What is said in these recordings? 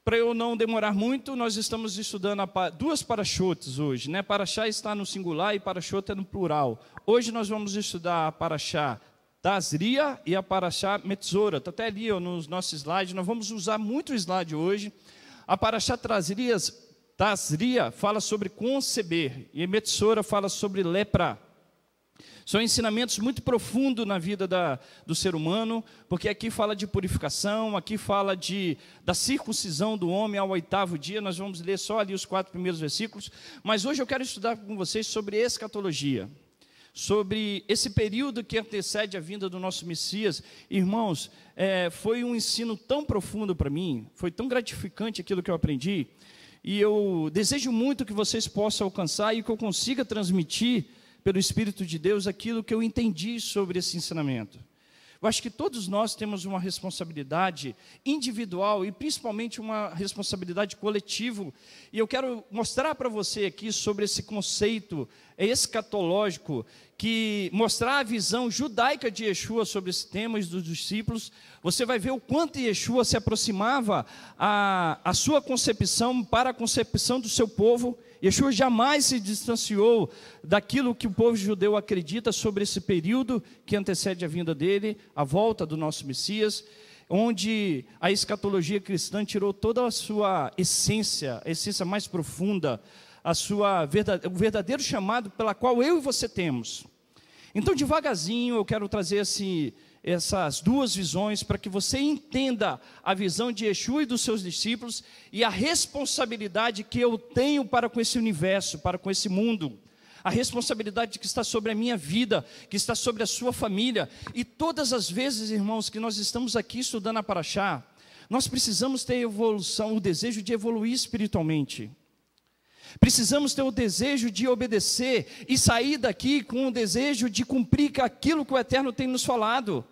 para eu não demorar muito, nós estamos estudando duas parachotes hoje, né? Paraxá está no singular e parachote é no plural. Hoje nós vamos estudar a paraxá Tazria e a paraxá Metzora. Está até ali nos nossos slides, nós vamos usar muito o slide hoje. A paraxá Tazria fala sobre conceber e a Metzora fala sobre lepra. São ensinamentos muito profundos na vida do ser humano, porque aqui fala de purificação, aqui fala da circuncisão do homem ao 8º dia. Nós vamos ler só ali os 4 primeiros versículos, mas hoje eu quero estudar com vocês sobre escatologia, sobre esse período que antecede a vinda do nosso Messias. Irmãos, foi um ensino tão profundo para mim, foi tão gratificante aquilo que eu aprendi, e eu desejo muito que vocês possam alcançar e que eu consiga transmitir pelo Espírito de Deus aquilo que eu entendi sobre esse ensinamento. Eu acho que todos nós temos uma responsabilidade individual e principalmente uma responsabilidade coletiva. E eu quero mostrar para você aqui sobre esse conceito escatológico, que mostrar a visão judaica de Yeshua sobre esse tema e dos discípulos. Você vai ver o quanto Yeshua se aproximava a sua concepção para a concepção do seu povo. Yeshua jamais se distanciou daquilo que o povo judeu acredita sobre esse período que antecede a vinda dele, a volta do nosso Messias, onde a escatologia cristã tirou toda a sua essência, a essência mais profunda, o verdadeiro chamado pela qual eu e você temos. Então, devagarzinho, eu quero trazer essas duas visões para que você entenda a visão de Yeshua e dos seus discípulos e a responsabilidade que eu tenho para com esse universo, para com esse mundo, a responsabilidade que está sobre a minha vida, que está sobre a sua família. E todas as vezes, irmãos, que nós estamos aqui estudando a Paraxá, nós precisamos ter evolução, o desejo de evoluir espiritualmente. Precisamos ter o desejo de obedecer e sair daqui com o desejo de cumprir aquilo que o Eterno tem nos falado.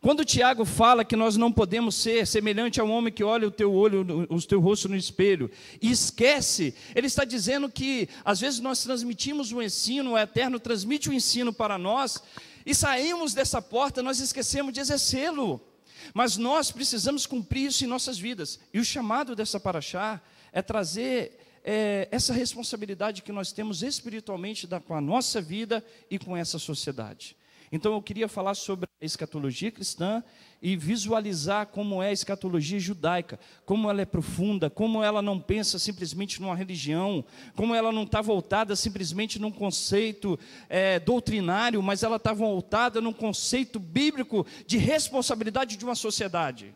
Quando o Tiago fala que nós não podemos ser semelhante ao homem que olha o teu rosto no espelho e esquece, ele está dizendo que às vezes nós transmitimos o ensino, o Eterno transmite o ensino para nós e saímos dessa porta, nós esquecemos de exercê-lo. Mas nós precisamos cumprir isso em nossas vidas. E o chamado dessa paraxá é trazer essa responsabilidade que nós temos espiritualmente com a nossa vida e com essa sociedade. Então eu queria falar sobre a escatologia cristã e visualizar como é a escatologia judaica, como ela é profunda, como ela não pensa simplesmente numa religião, como ela não está voltada simplesmente num conceito doutrinário, mas ela está voltada num conceito bíblico de responsabilidade de uma sociedade.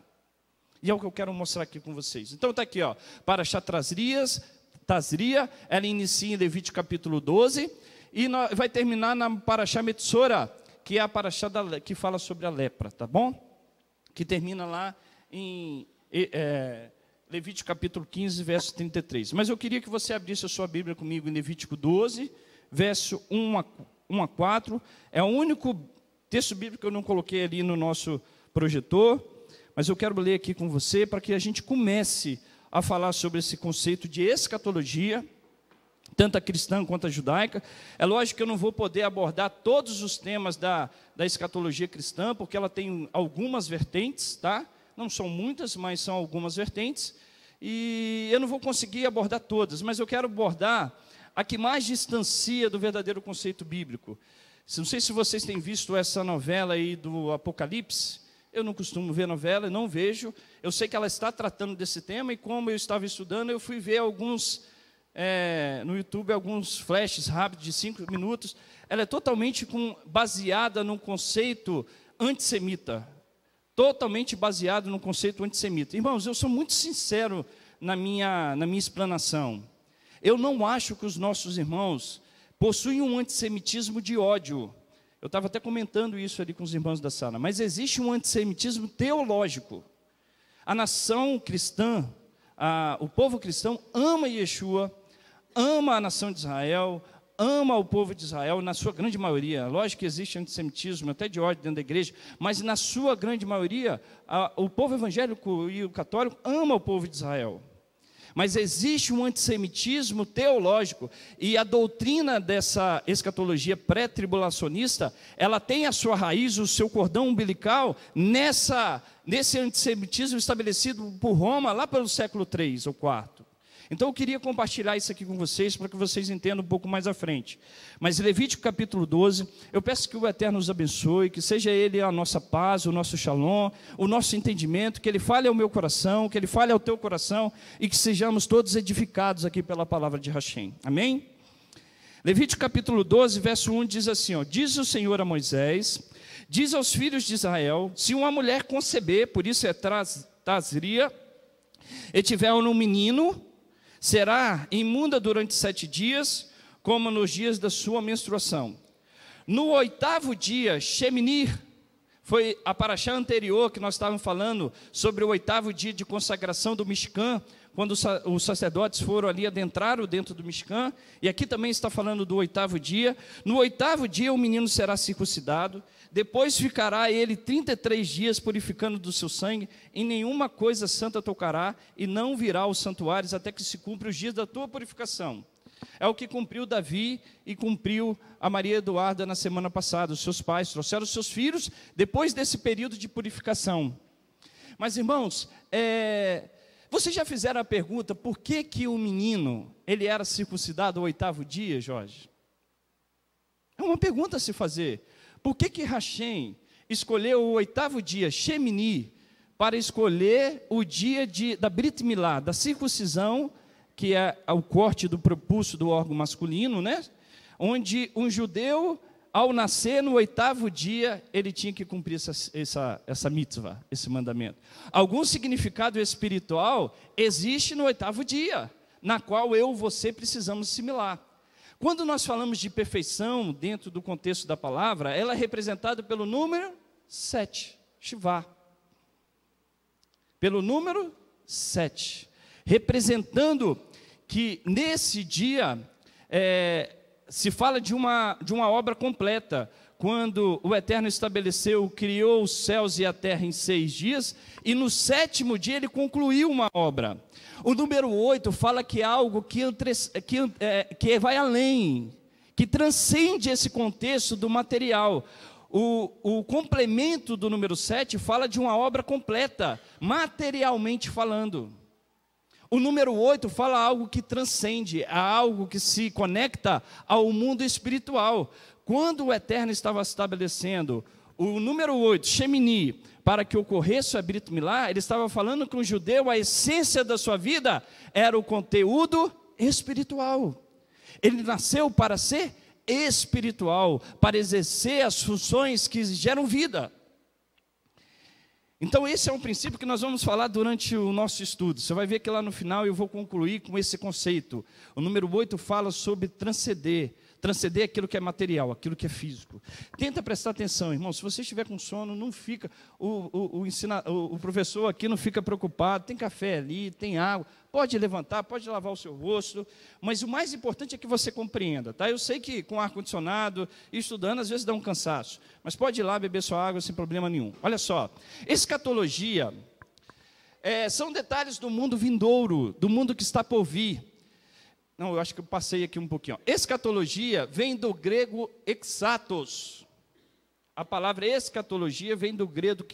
E é o que eu quero mostrar aqui com vocês. Então está aqui, Paraxá Tazria, ela inicia em Levítico capítulo 12 e vai terminar na Paraxá Metzora, que é a paraxá que fala sobre a lepra, tá bom? Que termina lá em Levítico capítulo 15, verso 33. Mas eu queria que você abrisse a sua Bíblia comigo em Levítico 12, verso 1 a 4. É o único texto bíblico que eu não coloquei ali no nosso projetor, mas eu quero ler aqui com você para que a gente comece a falar sobre esse conceito de escatologia, tanto a cristã quanto a judaica. É lógico que eu não vou poder abordar todos os temas da escatologia cristã, porque ela tem algumas vertentes, tá? Não são muitas, mas são algumas vertentes, e eu não vou conseguir abordar todas, mas eu quero abordar a que mais distancia do verdadeiro conceito bíblico. Não sei se vocês têm visto essa novela aí do Apocalipse. Eu não costumo ver novela, eu não vejo. Eu sei que ela está tratando desse tema, e como eu estava estudando, eu fui ver no YouTube alguns flashes rápidos de 5 minutos. Ela é totalmente baseada num conceito antissemita. Totalmente baseado no conceito antissemita. Irmãos, eu sou muito sincero na minha explanação. Eu não acho que os nossos irmãos possuem um antissemitismo de ódio. Eu estava até comentando isso ali com os irmãos da sala. Mas existe um antissemitismo teológico. A nação cristã, o povo cristão ama Yeshua, ama a nação de Israel, ama o povo de Israel, na sua grande maioria. Lógico que existe antissemitismo, até de ódio dentro da igreja, mas na sua grande maioria, o povo evangélico e o católico ama o povo de Israel. Mas existe um antissemitismo teológico, e a doutrina dessa escatologia pré-tribulacionista, ela tem a sua raiz, o seu cordão umbilical, nesse antissemitismo estabelecido por Roma, lá pelo século III ou IV. Então eu queria compartilhar isso aqui com vocês, para que vocês entendam um pouco mais à frente. Mas Levítico capítulo 12, eu peço que o Eterno nos abençoe, que seja Ele a nossa paz, o nosso shalom, o nosso entendimento, que Ele fale ao meu coração, que Ele fale ao teu coração, e que sejamos todos edificados aqui pela palavra de Hashem. Amém? Levítico capítulo 12, verso 1 diz assim, ó, diz o Senhor a Moisés, diz aos filhos de Israel, se uma mulher conceber, por isso é Tazria, e tiver um menino, será imunda durante 7 dias, como nos dias da sua menstruação. No 8º dia, Shemini, foi a paraxá anterior que nós estávamos falando sobre o 8º dia de consagração do Mishkan, quando os sacerdotes foram ali, adentraram dentro do Mishkan, e aqui também está falando do 8º dia. No 8º dia o menino será circuncidado, depois ficará ele 33 dias purificando do seu sangue, em nenhuma coisa santa tocará, e não virá aos santuários até que se cumpra os dias da tua purificação. É o que cumpriu Davi e cumpriu a Maria Eduarda na semana passada. Os seus pais trouxeram os seus filhos depois desse período de purificação. Mas irmãos, vocês já fizeram a pergunta, por que o menino, ele era circuncidado ao 8º dia, Jorge? É uma pergunta a se fazer. Por que Hashem escolheu o 8º dia, Shemini, para escolher o dia da Brit Milá, da circuncisão, que é o corte do prepúcio do órgão masculino, né? Onde um judeu, ao nascer no 8º dia, ele tinha que cumprir essa mitzvah, esse mandamento. Algum significado espiritual existe no 8º dia, na qual eu e você precisamos assimilar. Quando nós falamos de perfeição, dentro do contexto da palavra, ela é representada pelo número 7, Shivá. Pelo número 7, representando que nesse dia se fala de uma obra completa, quando o Eterno estabeleceu, criou os céus e a terra em 6 dias, e no 7º dia ele concluiu uma obra. O número 8 fala que é algo que vai além, que transcende esse contexto do material. O complemento do número 7 fala de uma obra completa, materialmente falando. O número 8 fala algo que transcende, algo que se conecta ao mundo espiritual. Quando o Eterno estava estabelecendo o número 8, Shemini, para que ocorresse a Brit Milá, ele estava falando que um judeu, a essência da sua vida era o conteúdo espiritual. Ele nasceu para ser espiritual, para exercer as funções que geram vida. Então esse é um princípio que nós vamos falar durante o nosso estudo. Você vai ver que lá no final eu vou concluir com esse conceito. O número 8 fala sobre transcender aquilo que é material, aquilo que é físico. Tenta prestar atenção, irmão. Se você estiver com sono, não fica, o professor aqui não fica preocupado, tem café ali, tem água, pode levantar, pode lavar o seu rosto, mas o mais importante é que você compreenda, tá? Eu sei que com ar-condicionado, estudando, às vezes dá um cansaço, mas pode ir lá beber sua água sem problema nenhum. Olha só, escatologia são detalhes do mundo vindouro, do mundo que está por vir. Não, eu acho que eu passei aqui um pouquinho. Escatologia vem do grego exatos. A palavra escatologia vem do grego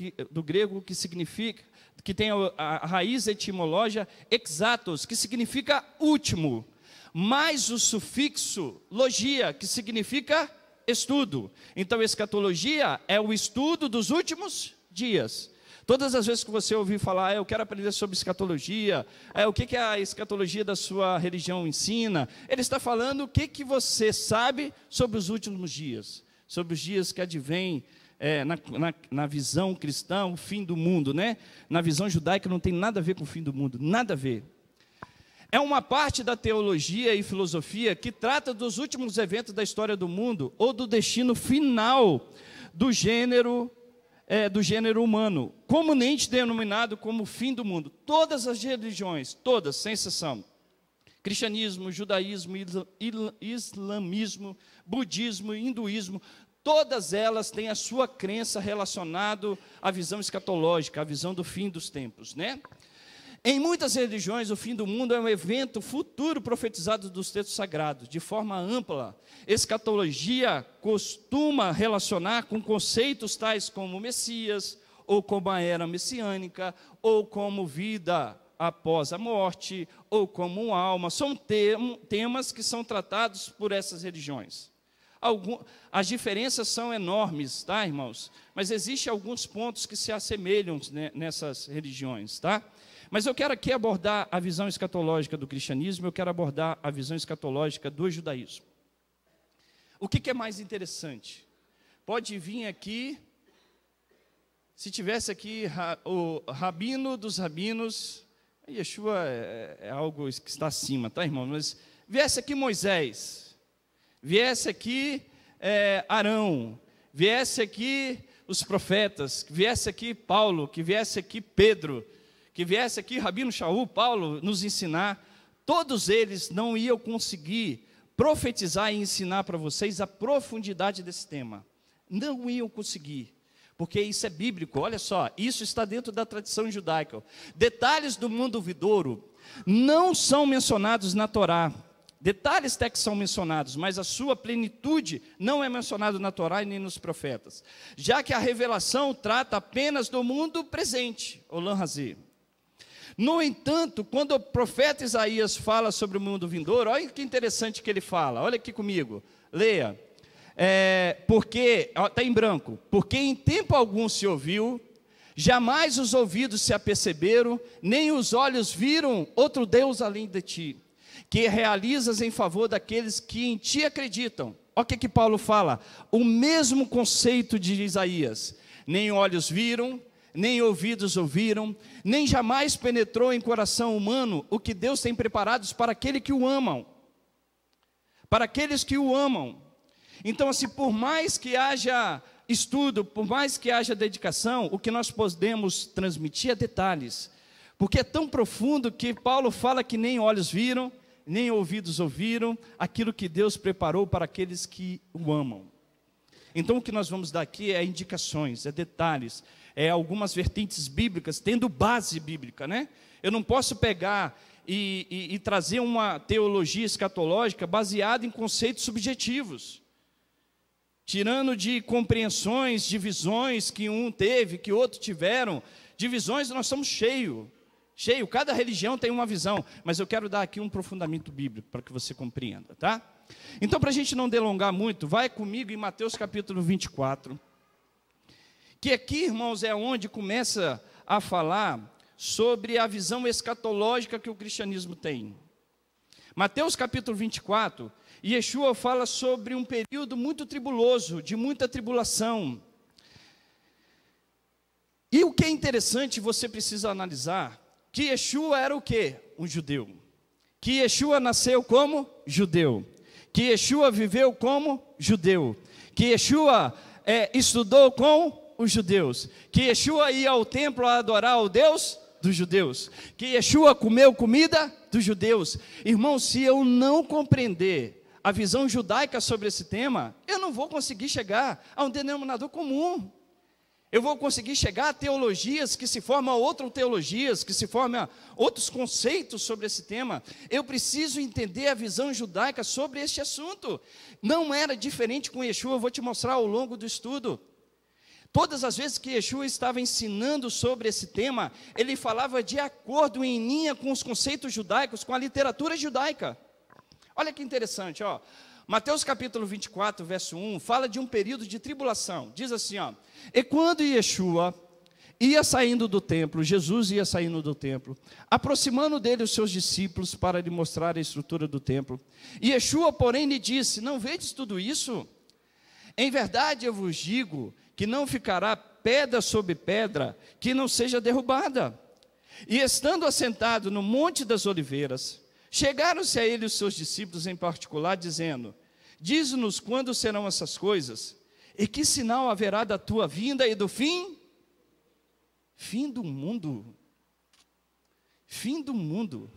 que significa, que tem a raiz etimológica exatos, que significa último, mais o sufixo logia, que significa estudo. Então, escatologia é o estudo dos últimos dias. Todas as vezes que você ouvir falar, eu quero aprender sobre escatologia, o que a escatologia da sua religião ensina, ele está falando o que você sabe sobre os últimos dias, sobre os dias que advêm na visão cristã, o fim do mundo, né? Na visão judaica não tem nada a ver com o fim do mundo, nada a ver. É uma parte da teologia e filosofia que trata dos últimos eventos da história do mundo, ou do destino final do gênero humano, comumente denominado como o fim do mundo. Todas as religiões, todas, sem exceção, cristianismo, judaísmo, islamismo, budismo, hinduísmo, todas elas têm a sua crença relacionada à visão escatológica, à visão do fim dos tempos, né? Em muitas religiões, o fim do mundo é um evento futuro profetizado dos textos sagrados, de forma ampla. Escatologia costuma relacionar com conceitos tais como Messias, ou como a era messiânica, ou como vida após a morte, ou como alma. São temas que são tratados por essas religiões. As diferenças são enormes, tá, irmãos? Mas existem alguns pontos que se assemelham, né, nessas religiões, tá? Mas eu quero aqui abordar a visão escatológica do cristianismo, eu quero abordar a visão escatológica do judaísmo. O que é mais interessante? Pode vir aqui, se tivesse aqui o rabino dos rabinos, Yeshua é algo que está acima, tá, irmão? Mas viesse aqui Moisés, viesse aqui Arão, viesse aqui os profetas, viesse aqui Paulo, que viesse aqui Pedro, que viesse aqui Rabino Shaul, Paulo, nos ensinar, todos eles não iam conseguir profetizar e ensinar para vocês a profundidade desse tema. Não iam conseguir, porque isso é bíblico. Olha só, isso está dentro da tradição judaica. Detalhes do mundo vindouro não são mencionados na Torá. Detalhes até que são mencionados, mas a sua plenitude não é mencionada na Torá e nem nos profetas, já que a revelação trata apenas do mundo presente, Olam Hazé. No entanto, quando o profeta Isaías fala sobre o mundo vindouro, olha que interessante que ele fala, olha aqui comigo, leia, porque, está em branco, porque em tempo algum se ouviu, jamais os ouvidos se aperceberam, nem os olhos viram outro Deus além de ti, que realizas em favor daqueles que em ti acreditam. Olha o que Paulo fala, o mesmo conceito de Isaías, nem olhos viram, nem ouvidos ouviram, nem jamais penetrou em coração humano o que Deus tem preparado para aqueles que o amam. Para aqueles que o amam. Então, assim, por mais que haja estudo, por mais que haja dedicação, o que nós podemos transmitir é detalhes. Porque é tão profundo que Paulo fala que nem olhos viram, nem ouvidos ouviram, aquilo que Deus preparou para aqueles que o amam. Então, o que nós vamos dar aqui é indicações, é detalhes, algumas vertentes bíblicas, tendo base bíblica, né? Eu não posso pegar e trazer uma teologia escatológica baseada em conceitos subjetivos, tirando de compreensões, de visões que um teve, que outro tiveram. De visões nós somos cheios, cada religião tem uma visão, mas eu quero dar aqui um aprofundamento bíblico para que você compreenda, tá? Então, para a gente não delongar muito, vai comigo em Mateus capítulo 24, que aqui, irmãos, é onde começa a falar sobre a visão escatológica que o cristianismo tem. Mateus capítulo 24, Yeshua fala sobre um período muito tribuloso, de muita tribulação. E o que é interessante, você precisa analisar, que Yeshua era o quê? Um judeu. Que Yeshua nasceu como judeu. Que Yeshua viveu como judeu. Que Yeshua estudou com os judeus. Que Yeshua ia ao templo a adorar o Deus dos judeus. Que Yeshua comeu comida dos judeus. Irmão, se eu não compreender a visão judaica sobre esse tema, eu não vou conseguir chegar a um denominador comum. Eu vou conseguir chegar a teologias que se formam outras teologias, que se formam outros conceitos sobre esse tema. Eu preciso entender a visão judaica sobre este assunto. Não era diferente com Yeshua, eu vou te mostrar ao longo do estudo. Todas as vezes que Yeshua estava ensinando sobre esse tema, ele falava de acordo, em linha com os conceitos judaicos, com a literatura judaica. Olha que interessante, ó. Mateus capítulo 24, verso 1, fala de um período de tribulação. Diz assim, ó: e quando Yeshua ia saindo do templo, Jesus ia saindo do templo, aproximando dele os seus discípulos para lhe mostrar a estrutura do templo. E Yeshua, porém, lhe disse: não vedes tudo isso? Em verdade eu vos digo que não ficará pedra sobre pedra que não seja derrubada. E estando assentado no Monte das Oliveiras, chegaram-se a ele os seus discípulos em particular, dizendo: dize-nos quando serão essas coisas, e que sinal haverá da tua vinda e do fim? Fim do mundo. Fim do mundo.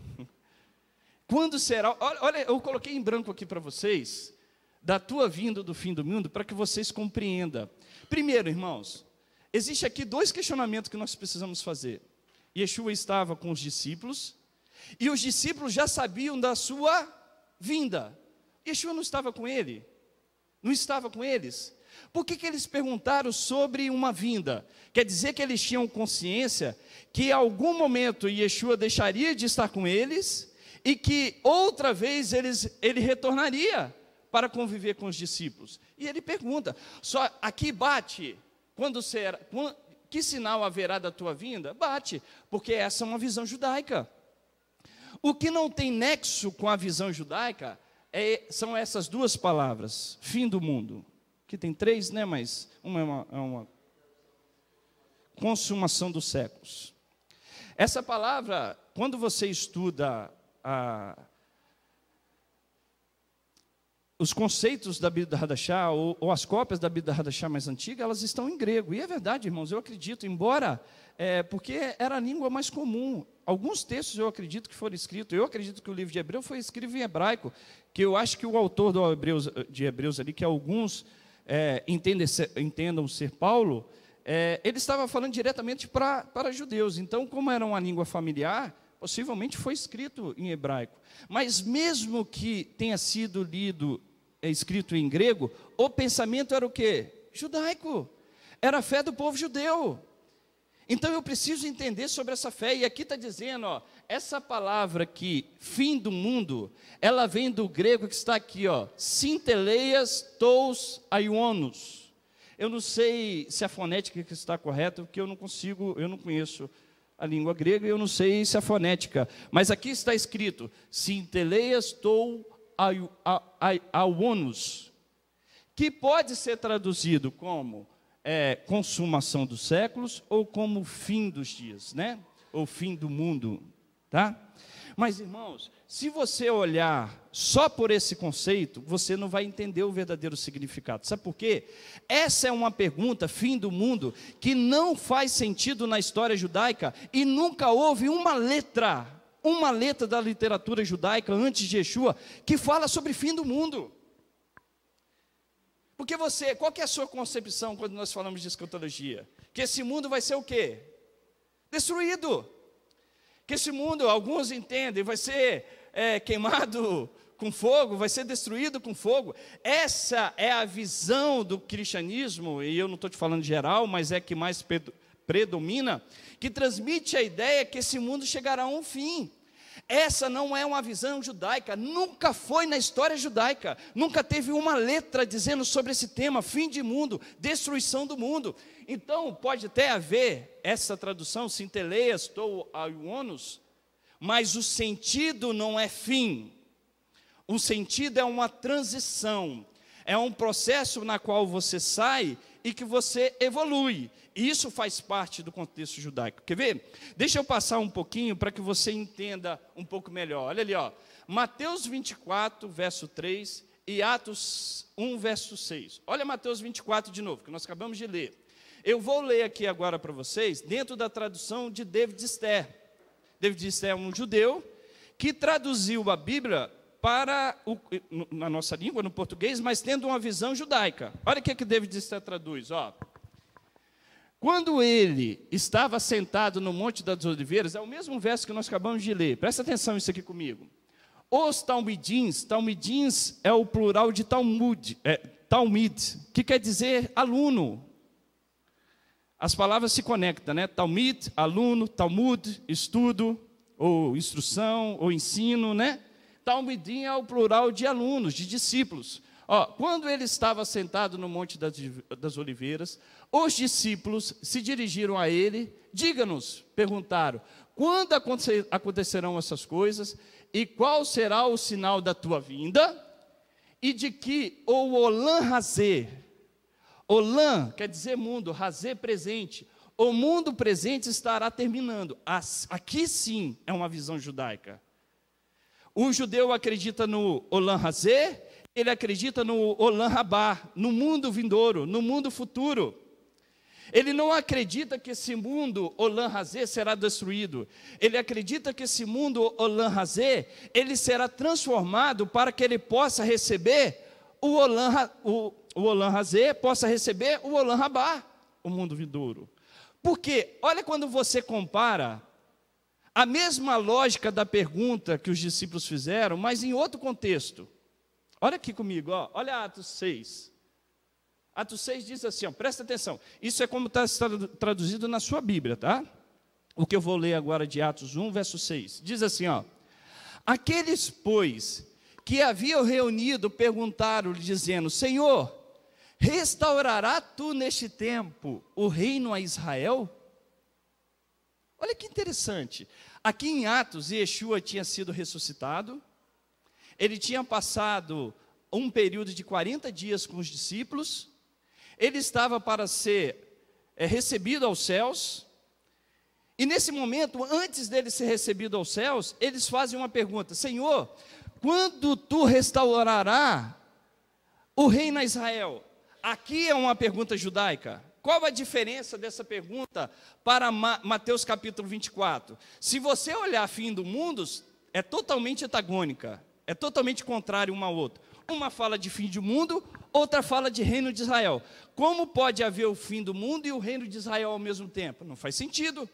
Quando será? Olha, eu coloquei em branco aqui para vocês, da tua vinda do fim do mundo, para que vocês compreendam. Primeiro, irmãos, existe aqui dois questionamentos que nós precisamos fazer. Yeshua estava com os discípulos, e os discípulos já sabiam da sua vinda. Yeshua não estava com ele, não estava com eles. Por que eles perguntaram sobre uma vinda? Quer dizer que eles tinham consciência que em algum momento Yeshua deixaria de estar com eles, e que outra vez ele retornaria para conviver com os discípulos. E ele pergunta, só aqui bate, que sinal haverá da tua vinda? Bate, porque essa é uma visão judaica. O que não tem nexo com a visão judaica são essas duas palavras, fim do mundo, que tem três, né? Mas uma é uma consumação dos séculos. Essa palavra, quando você estuda os conceitos da Bíblia Hadashah, ou as cópias da Bíblia Hadashah mais antiga, elas estão em grego. E é verdade, irmãos, eu acredito, embora, porque era a língua mais comum. Alguns textos eu acredito que foram escritos, eu acredito que o livro de Hebreu foi escrito em hebraico, que eu acho que o autor de Hebreus ali, que alguns entendam ser Paulo, ele estava falando diretamente para judeus. Então, como era uma língua familiar, possivelmente foi escrito em hebraico. Mas mesmo que tenha sido escrito em grego, o pensamento era o quê? Judaico. Era a fé do povo judeu. Então eu preciso entender sobre essa fé. E aqui está dizendo, essa palavra aqui, fim do mundo, ela vem do grego que está aqui, sinteleias tous aionos. Eu não sei se a fonética está correta, porque eu não conheço a língua grega, e eu não sei se a fonética, mas aqui está escrito, sinteleias tou aionos, que pode ser traduzido como consumação dos séculos, ou como fim dos dias, né? Ou fim do mundo, tá? Mas, irmãos, se você olhar só por esse conceito, você não vai entender o verdadeiro significado. Sabe por quê? Essa é uma pergunta, fim do mundo, que não faz sentido na história judaica, e nunca houve uma letra da literatura judaica antes de Yeshua que fala sobre fim do mundo. Porque qual que é a sua concepção quando nós falamos de escatologia? Que esse mundo vai ser o quê? Destruído. Que esse mundo, alguns entendem, vai ser queimado com fogo, vai ser destruído com fogo. Essa é a visão do cristianismo, e eu não estou te falando geral, mas é que mais predomina, que transmite a ideia que esse mundo chegará a um fim. Essa não é uma visão judaica, nunca foi na história judaica, nunca teve uma letra dizendo sobre esse tema, fim de mundo, destruição do mundo. Então, pode até haver essa tradução, sinteleias tou aionos, mas o sentido não é fim. O sentido é uma transição, é um processo na qual você sai e que você evolui. E isso faz parte do contexto judaico. Quer ver? Deixa eu passar um pouquinho para que você entenda um pouco melhor. Olha ali, Mateus 24, verso 3 e Atos 1, verso 6. Olha Mateus 24 de novo, que nós acabamos de ler. Eu vou ler aqui agora para vocês, dentro da tradução de David Ster. David Ster é um judeu que traduziu a Bíblia na nossa língua, no português, mas tendo uma visão judaica. Olha o que David Ster traduz, Quando ele estava sentado no Monte das Oliveiras, é o mesmo verso que nós acabamos de ler, presta atenção isso aqui comigo. Os talmidins é o plural de talmid, que quer dizer aluno. As palavras se conectam, né? Talmid, aluno, talmud, estudo, ou instrução, ou ensino, né? Talmidim é o plural de alunos, de discípulos. Quando ele estava sentado no Monte das Oliveiras, os discípulos se dirigiram a ele, diga-nos, perguntaram, quando acontecerão essas coisas, e qual será o sinal da tua vinda, e de que o Olam Hazé, Olam quer dizer mundo, Hazé presente, o mundo presente estará terminando. Aqui sim é uma visão judaica. O judeu acredita no Olam Hazé, ele acredita no Olam Rabá, no mundo vindouro, no mundo futuro. Ele não acredita que esse mundo Olam Hazé será destruído. Ele acredita que esse mundo Olam Hazé, ele será transformado para que ele possa receber o Olam Hazé, possa receber o Olam Rabá, o mundo vindouro. Porque, olha quando você compara a mesma lógica da pergunta que os discípulos fizeram, mas em outro contexto. Olha aqui comigo, ó. Olha Atos 6. Atos 6 diz assim, ó, presta atenção. Isso é como está traduzido na sua Bíblia, tá? O que eu vou ler agora de Atos 1, verso 6. Diz assim, ó. Aqueles, pois, que haviam reunido, perguntaram-lhe, dizendo, Senhor, restaurará tu neste tempo o reino a Israel? Olha que interessante. Aqui em Atos, Yeshua tinha sido ressuscitado. Ele tinha passado um período de 40 dias com os discípulos. Ele estava para ser recebido aos céus. E nesse momento, antes dele ser recebido aos céus, eles fazem uma pergunta: Senhor, quando tu restaurará o reino a Israel? Aqui é uma pergunta judaica. Qual a diferença dessa pergunta para Mateus capítulo 24? Se você olhar fim do mundo, é totalmente antagônica, é totalmente contrário uma à outra. Uma fala de fim do mundo, outra fala de reino de Israel. Como pode haver o fim do mundo e o reino de Israel ao mesmo tempo? Não faz sentido.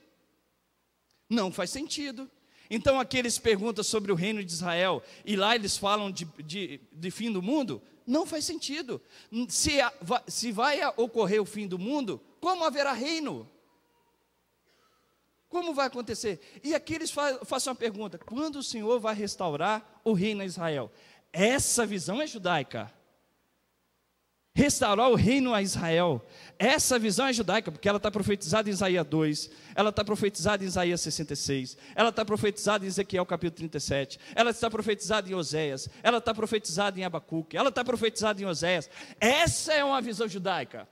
Não faz sentido. Então aqui eles perguntam sobre o reino de Israel, e lá eles falam de fim do mundo. Não faz sentido. Se vai ocorrer o fim do mundo, como haverá reino? Como vai acontecer? E aqui eles fazem uma pergunta: quando o Senhor vai restaurar o reino a Israel? Essa visão é judaica. Restaurar o reino a Israel. Essa visão é judaica, porque ela está profetizada em Isaías 2, ela está profetizada em Isaías 66, ela está profetizada em Ezequiel capítulo 37, ela está profetizada em Oséias, ela está profetizada em Abacuque, ela está profetizada em Oséias. Essa é uma visão judaica.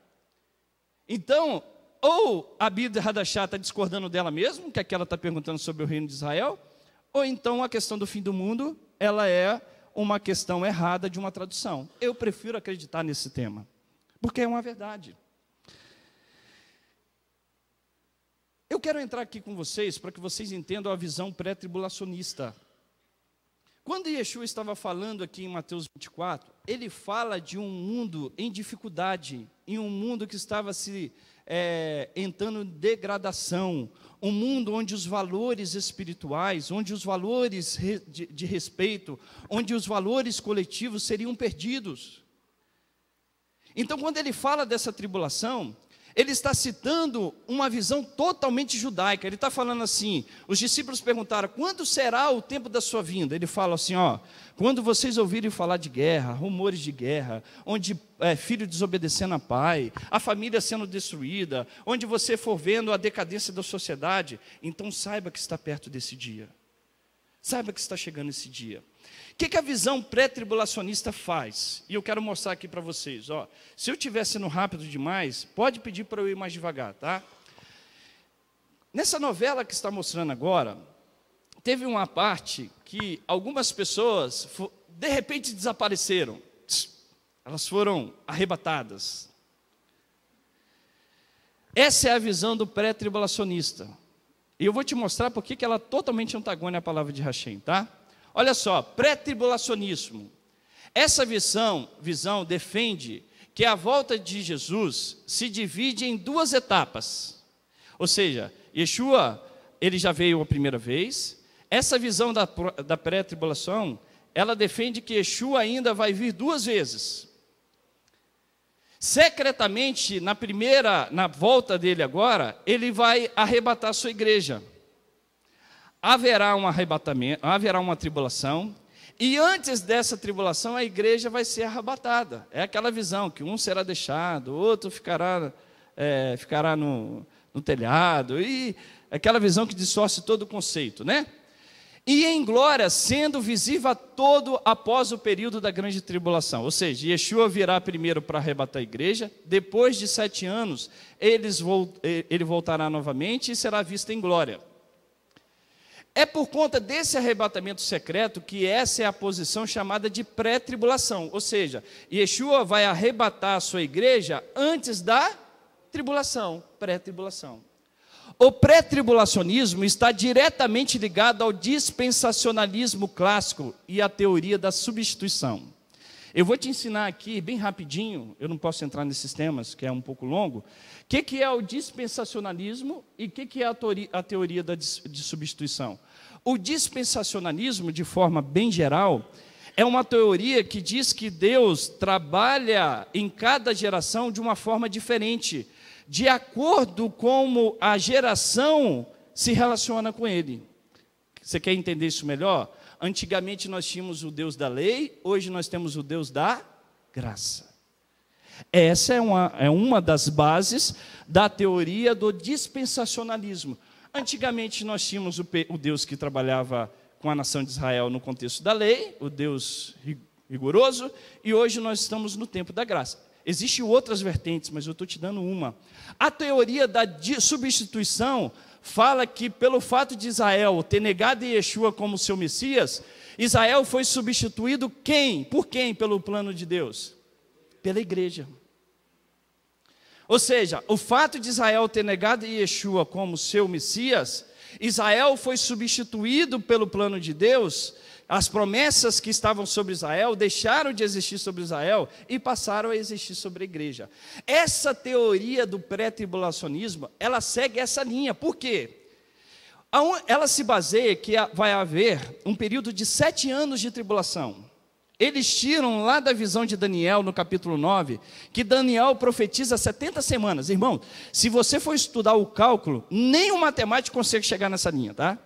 Então, ou a Bíblia Hadashah está discordando dela mesmo, que aqui ela está perguntando sobre o reino de Israel, ou então a questão do fim do mundo, ela é uma questão errada de uma tradução. Eu prefiro acreditar nesse tema, porque é uma verdade. Eu quero entrar aqui com vocês para que vocês entendam a visão pré-tribulacionista. Quando Yeshua estava falando aqui em Mateus 24, ele fala de um mundo em dificuldade, em um mundo que estava entrando em degradação, um mundo onde os valores espirituais, onde os valores de respeito, onde os valores coletivos seriam perdidos. Então, quando ele fala dessa tribulação, ele está citando uma visão totalmente judaica. Ele está falando assim, os discípulos perguntaram, quando será o tempo da sua vinda? Ele fala assim, ó, quando vocês ouvirem falar de guerra, rumores de guerra, onde filho desobedecendo a pai, a família sendo destruída, onde você for vendo a decadência da sociedade, então saiba que está perto desse dia. Saiba que está chegando esse dia. O que a visão pré-tribulacionista faz? E eu quero mostrar aqui para vocês. Ó. Se eu estiver sendo rápido demais, pode pedir para eu ir mais devagar, tá? Nessa novela que está mostrando agora, teve uma parte que algumas pessoas, de repente, desapareceram. Elas foram arrebatadas. Essa é a visão do pré-tribulacionista. E eu vou te mostrar por que ela é totalmente antagônica à palavra de Hashem, tá? Olha só, pré-tribulacionismo. Essa visão defende que a volta de Jesus se divide em duas etapas. Ou seja, Yeshua, ele já veio a primeira vez. Essa visão da pré-tribulação, ela defende que Yeshua ainda vai vir duas vezes. Secretamente, na volta dele agora, ele vai arrebatar a sua igreja. Haverá um arrebatamento, haverá uma tribulação, e antes dessa tribulação a igreja vai ser arrebatada. É aquela visão que um será deixado, o outro ficará no telhado, e aquela visão que distorce todo o conceito, né? E em glória, sendo visível a todo após o período da grande tribulação. Ou seja, Yeshua virá primeiro para arrebatar a igreja, depois de 7 anos, ele voltará novamente e será visto em glória. É por conta desse arrebatamento secreto que essa é a posição chamada de pré-tribulação. Ou seja, Yeshua vai arrebatar a sua igreja antes da tribulação, pré-tribulação. O pré-tribulacionismo está diretamente ligado ao dispensacionalismo clássico e à teoria da substituição. Eu vou te ensinar aqui, bem rapidinho, eu não posso entrar nesses temas, que é um pouco longo, o que é o dispensacionalismo e o que é a teoria de substituição. O dispensacionalismo, de forma bem geral, é uma teoria que diz que Deus trabalha em cada geração de uma forma diferente, de acordo com como a geração se relaciona com Ele. Você quer entender isso melhor? Antigamente nós tínhamos o Deus da lei, hoje nós temos o Deus da graça. Essa é uma das bases da teoria do dispensacionalismo. Antigamente nós tínhamos o Deus que trabalhava com a nação de Israel no contexto da lei, o Deus rigoroso, e hoje nós estamos no tempo da graça. Existem outras vertentes, mas eu estou te dando uma. A teoria da substituição fala que pelo fato de Israel ter negado Yeshua como seu Messias, Israel foi substituído quem? Por quem? Pelo plano de Deus? Pela igreja. Ou seja, o fato de Israel ter negado Yeshua como seu Messias, Israel foi substituído pelo plano de Deus, as promessas que estavam sobre Israel deixaram de existir sobre Israel e passaram a existir sobre a igreja. Essa teoria do pré-tribulacionismo, ela segue essa linha. Por quê? Ela se baseia que vai haver um período de 7 anos de tribulação. Eles tiram lá da visão de Daniel, no capítulo 9, que Daniel profetiza 70 semanas. Irmão, se você for estudar o cálculo, nem um matemático consegue chegar nessa linha, tá?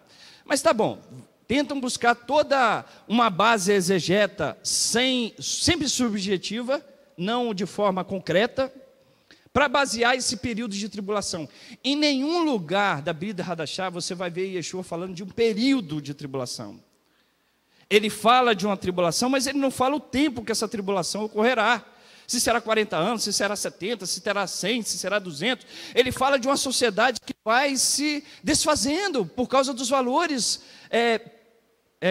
Mas tá bom. Tentam buscar toda uma base exegeta, sempre subjetiva, não de forma concreta, para basear esse período de tribulação. Em nenhum lugar da Bíblia Hadashah você vai ver Yeshua falando de um período de tribulação. Ele fala de uma tribulação, mas ele não fala o tempo que essa tribulação ocorrerá. Se será 40 anos, se será 70, se será 100, se será 200. Ele fala de uma sociedade que vai se desfazendo por causa dos valores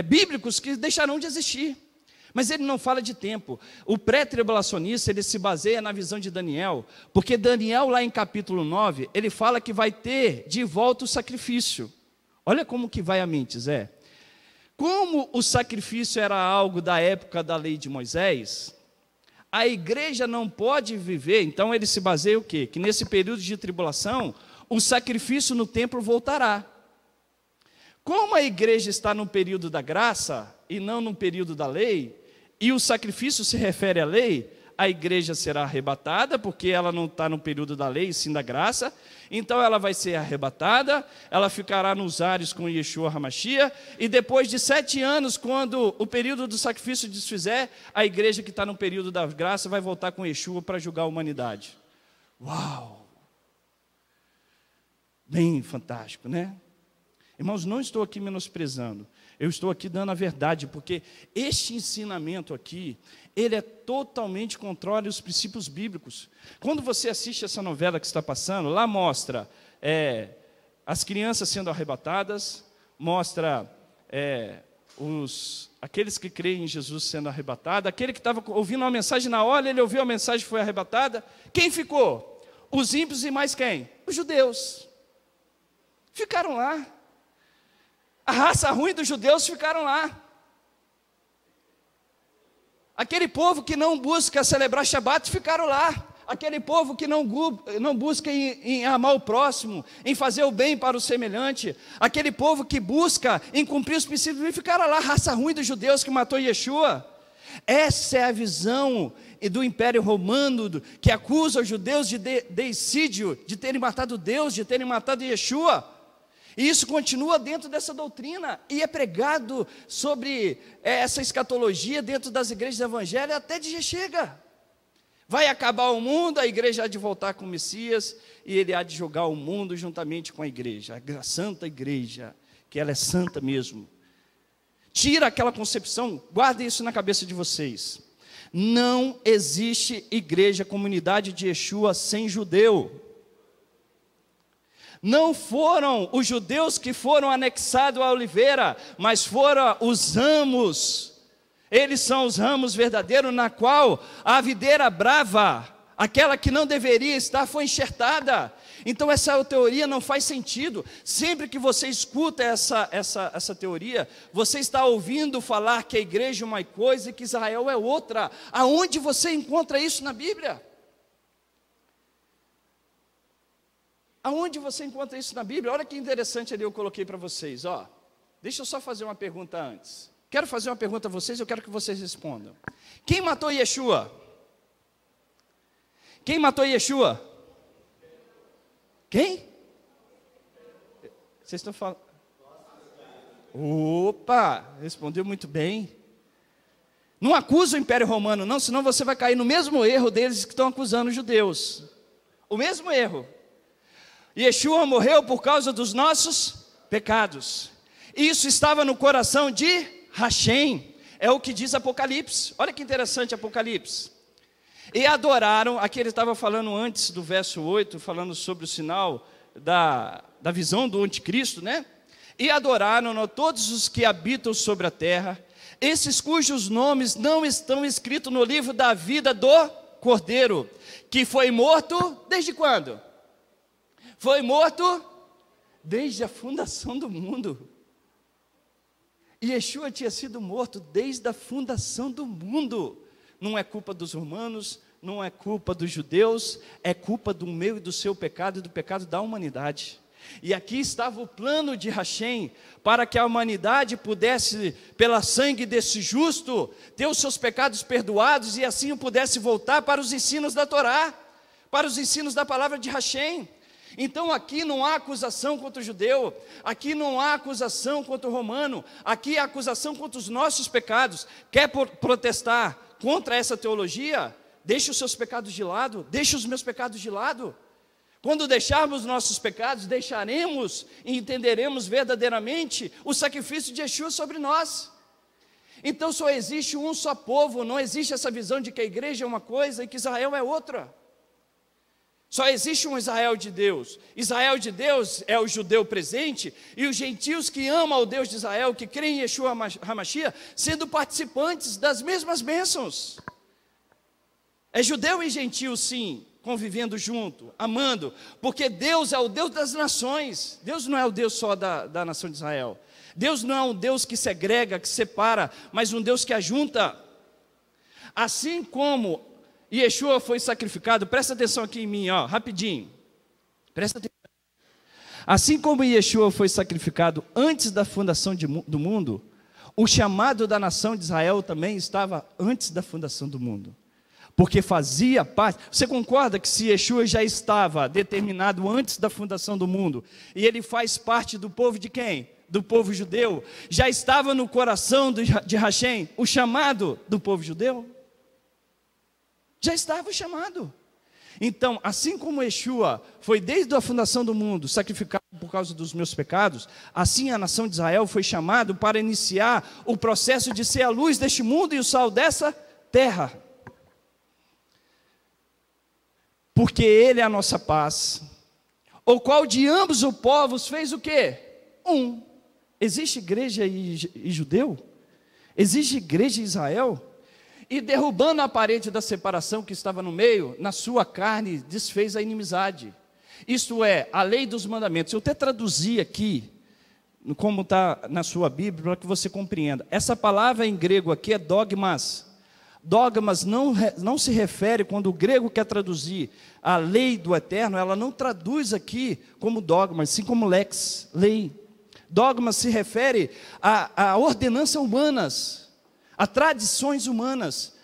bíblicos que deixarão de existir. Mas ele não fala de tempo. O pré-tribulacionista, ele se baseia na visão de Daniel, porque Daniel, lá em capítulo 9, ele fala que vai ter de volta o sacrifício. Olha como que vai a mente, Zé. Como o sacrifício era algo da época da lei de Moisés, a igreja não pode viver, então ele se baseia o quê? Que nesse período de tribulação, o sacrifício no templo voltará. Como a igreja está no período da graça e não no período da lei, e o sacrifício se refere à lei, a igreja será arrebatada, porque ela não está no período da lei, sim da graça, então ela vai ser arrebatada, ela ficará nos ares com Yeshua HaMashiach, e depois de 7 anos, quando o período do sacrifício desfizer, a igreja que está no período da graça vai voltar com Yeshua para julgar a humanidade. Uau! Bem fantástico, né? Irmãos, não estou aqui menosprezando, eu estou aqui dando a verdade, porque este ensinamento aqui, ele é totalmente contrário aos princípios bíblicos. Quando você assiste essa novela que está passando, lá mostra as crianças sendo arrebatadas, mostra aqueles que creem em Jesus sendo arrebatados, aquele que estava ouvindo uma mensagem na hora, ele ouviu a mensagem e foi arrebatada. Quem ficou? Os ímpios e mais quem? Os judeus. Ficaram lá. A raça ruim dos judeus ficaram lá. Aquele povo que não busca celebrar Shabat ficaram lá. Aquele povo que não busca em amar o próximo, em fazer o bem para o semelhante. Aquele povo que busca em cumprir os princípios, ficaram lá. A raça ruim dos judeus que matou Yeshua. Essa é a visão do Império Romano, que acusa os judeus de deicídio, de terem matado Deus, de terem matado Yeshua. E isso continua dentro dessa doutrina, e é pregado sobre essa escatologia dentro das igrejas evangélicas, até de chega. Vai acabar o mundo, a igreja há de voltar com o Messias, e ele há de julgar o mundo juntamente com a igreja, a santa igreja, que ela é santa mesmo. Tira aquela concepção, guardem isso na cabeça de vocês. Não existe igreja, comunidade de Yeshua sem judeu. Não foram os judeus que foram anexados à oliveira, mas foram os ramos. Eles são os ramos verdadeiros, na qual a videira brava, aquela que não deveria estar, foi enxertada. Então essa teoria não faz sentido. Sempre que você escuta essa teoria, você está ouvindo falar que a igreja é uma coisa e que Israel é outra. Aonde você encontra isso na Bíblia? Aonde você encontra isso na Bíblia? Olha que interessante ali eu coloquei para vocês, ó. Deixa eu só fazer uma pergunta antes. Quero fazer uma pergunta a vocês, eu quero que vocês respondam. Quem matou Yeshua? Quem matou Yeshua? Quem? Vocês estão falando? Opa, respondeu muito bem. Não acusa o Império Romano, não, senão você vai cair no mesmo erro deles que estão acusando os judeus. O mesmo erro. Yeshua morreu por causa dos nossos pecados. Isso estava no coração de Hashem. É o que diz Apocalipse. Olha que interessante Apocalipse. E adoraram, aqui ele estava falando antes do verso 8, falando sobre o sinal da visão do anticristo, né? E adoraram todos os que habitam sobre a terra, esses cujos nomes não estão escritos no livro da vida do Cordeiro, que foi morto desde quando? Foi morto desde a fundação do mundo. E Yeshua tinha sido morto desde a fundação do mundo. Não é culpa dos romanos, não é culpa dos judeus, é culpa do meu e do seu pecado e do pecado da humanidade. E aqui estava o plano de Hashem, para que a humanidade pudesse, pela sangue desse justo, ter os seus pecados perdoados, e assim pudesse voltar para os ensinos da Torá, para os ensinos da palavra de Hashem. Então aqui não há acusação contra o judeu, aqui não há acusação contra o romano, aqui há acusação contra os nossos pecados. Quer protestar contra essa teologia? Deixe os seus pecados de lado, deixe os meus pecados de lado. Quando deixarmos nossos pecados, deixaremos e entenderemos verdadeiramente o sacrifício de Yeshua sobre nós. Então só existe um só povo, não existe essa visão de que a igreja é uma coisa e que Israel é outra. Só existe um Israel de Deus. Israel de Deus é o judeu presente, e os gentios que amam ao Deus de Israel, que creem em Yeshua HaMashiach, sendo participantes das mesmas bênçãos. É judeu e gentio, sim, convivendo junto, amando, porque Deus é o Deus das nações. Deus não é o Deus só da nação de Israel. Deus não é um Deus que segrega, que separa, mas um Deus que ajunta. Assim como Yeshua foi sacrificado, presta atenção aqui em mim, ó, rapidinho, presta atenção. Assim como Yeshua foi sacrificado antes da fundação do mundo, o chamado da nação de Israel também estava antes da fundação do mundo, porque fazia parte. Você concorda que se Yeshua já estava determinado antes da fundação do mundo, e ele faz parte do povo de quem? Do povo judeu, já estava no coração de Hashem o chamado do povo judeu? Já estava o chamado. Então, assim como Yeshua foi desde a fundação do mundo sacrificado por causa dos meus pecados, assim a nação de Israel foi chamado para iniciar o processo de ser a luz deste mundo e o sal dessa terra. Porque Ele é a nossa paz, o qual de ambos os povos fez o quê? Um. Existe igreja e judeu? Existe igreja em Israel? E derrubando a parede da separação que estava no meio, na sua carne desfez a inimizade. Isto é, a lei dos mandamentos. Eu até traduzi aqui, como está na sua Bíblia, para que você compreenda. Essa palavra em grego aqui é dogmas. Dogmas não se refere, quando o grego quer traduzir a lei do eterno, ela não traduz aqui como dogmas, sim como lex, lei. Dogmas se refere a ordenanças humanas, a tradições humanas,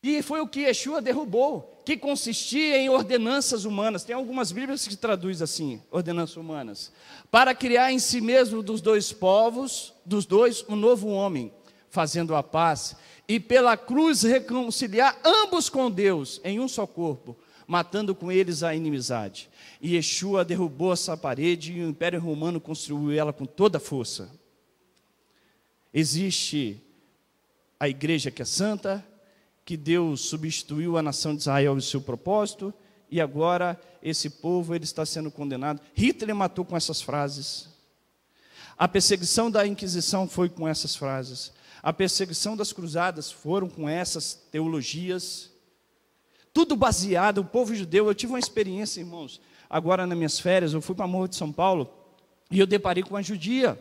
e foi o que Yeshua derrubou, que consistia em ordenanças humanas. Tem algumas Bíblias que traduzem assim, ordenanças humanas, para criar em si mesmo dos dois povos, dos dois, um novo homem, fazendo a paz, e pela cruz reconciliar ambos com Deus, em um só corpo, matando com eles a inimizade. E Yeshua derrubou essa parede, e o Império Romano construiu ela com toda a força. Existe a igreja que é santa, que Deus substituiu a nação de Israel e seu propósito, e agora esse povo ele está sendo condenado. Hitler matou com essas frases. A perseguição da Inquisição foi com essas frases. A perseguição das cruzadas foram com essas teologias. Tudo baseado, o povo judeu, eu tive uma experiência, irmãos, agora nas minhas férias, eu fui para Morro de São Paulo, e eu deparei com uma judia.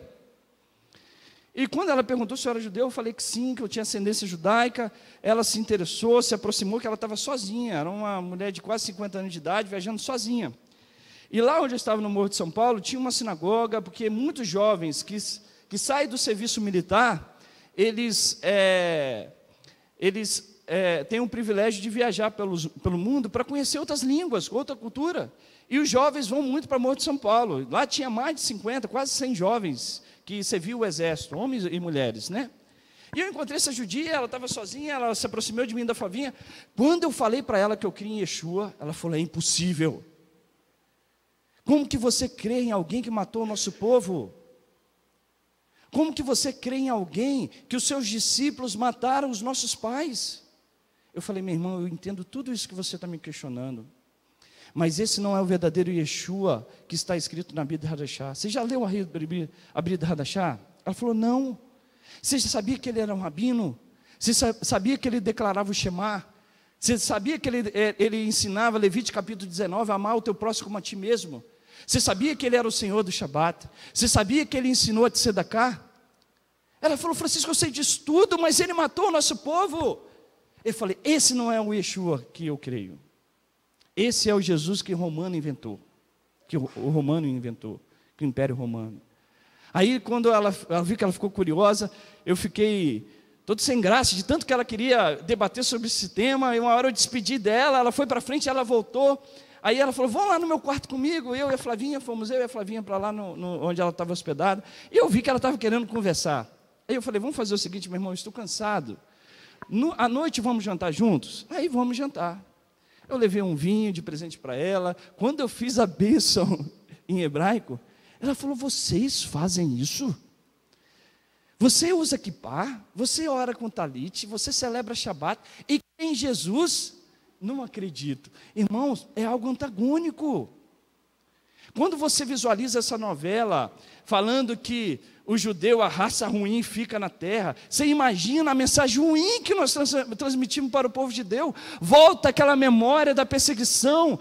E quando ela perguntou se eu era judeu, eu falei que sim, que eu tinha ascendência judaica. Ela se interessou, se aproximou, que ela estava sozinha, era uma mulher de quase 50 anos de idade, viajando sozinha. E lá onde eu estava no Morro de São Paulo, tinha uma sinagoga, porque muitos jovens que saem do serviço militar, eles têm o privilégio de viajar pelo mundo para conhecer outras línguas, outra cultura. E os jovens vão muito para Morro de São Paulo. Lá tinha mais de 50, quase 100 jovens que serviam o exército, homens e mulheres, né? E eu encontrei essa judia, ela estava sozinha, ela se aproximou de mim da Flavinha. Quando eu falei para ela que eu cria em Yeshua, ela falou: é impossível. Como que você crê em alguém que matou o nosso povo? Como que você crê em alguém que os seus discípulos mataram os nossos pais? Eu falei: meu irmão, eu entendo tudo isso que você está me questionando, mas esse não é o verdadeiro Yeshua que está escrito na Brit Hadashah. Você já leu a Brit Hadashah? Ela falou: não. Você já sabia que ele era um rabino? Você sabia que ele declarava o Shema? Você sabia que ele ensinava, Levítico capítulo 19, a amar o teu próximo como a ti mesmo? Você sabia que ele era o Senhor do Shabat? Você sabia que ele ensinou a tzedakah? Ela falou: Francisco, eu sei disso tudo, mas ele matou o nosso povo. Eu falei: esse não é o Yeshua que eu creio. Esse é o Jesus que o Romano inventou, que o Romano inventou, que o Império Romano. Aí, quando ela viu que ela ficou curiosa, eu fiquei todo sem graça, de tanto que ela queria debater sobre esse tema. E uma hora eu despedi dela, ela foi para frente, ela voltou. Aí ela falou: vão lá no meu quarto comigo. Eu e a Flavinha, fomos eu e a Flavinha para lá onde ela estava hospedada. E eu vi que ela estava querendo conversar. Aí eu falei: vamos fazer o seguinte, meu irmão, eu estou cansado. À noite vamos jantar juntos? Aí vamos jantar. Eu levei um vinho de presente para ela. Quando eu fiz a bênção em hebraico, ela falou: vocês fazem isso? Você usa kippá, você ora com talit, você celebra Shabat, e em Jesus? Não acredito. Irmãos, é algo antagônico. Quando você visualiza essa novela, falando que o judeu, a raça ruim, fica na terra, você imagina a mensagem ruim que nós transmitimos para o povo de Deus. Volta aquela memória da perseguição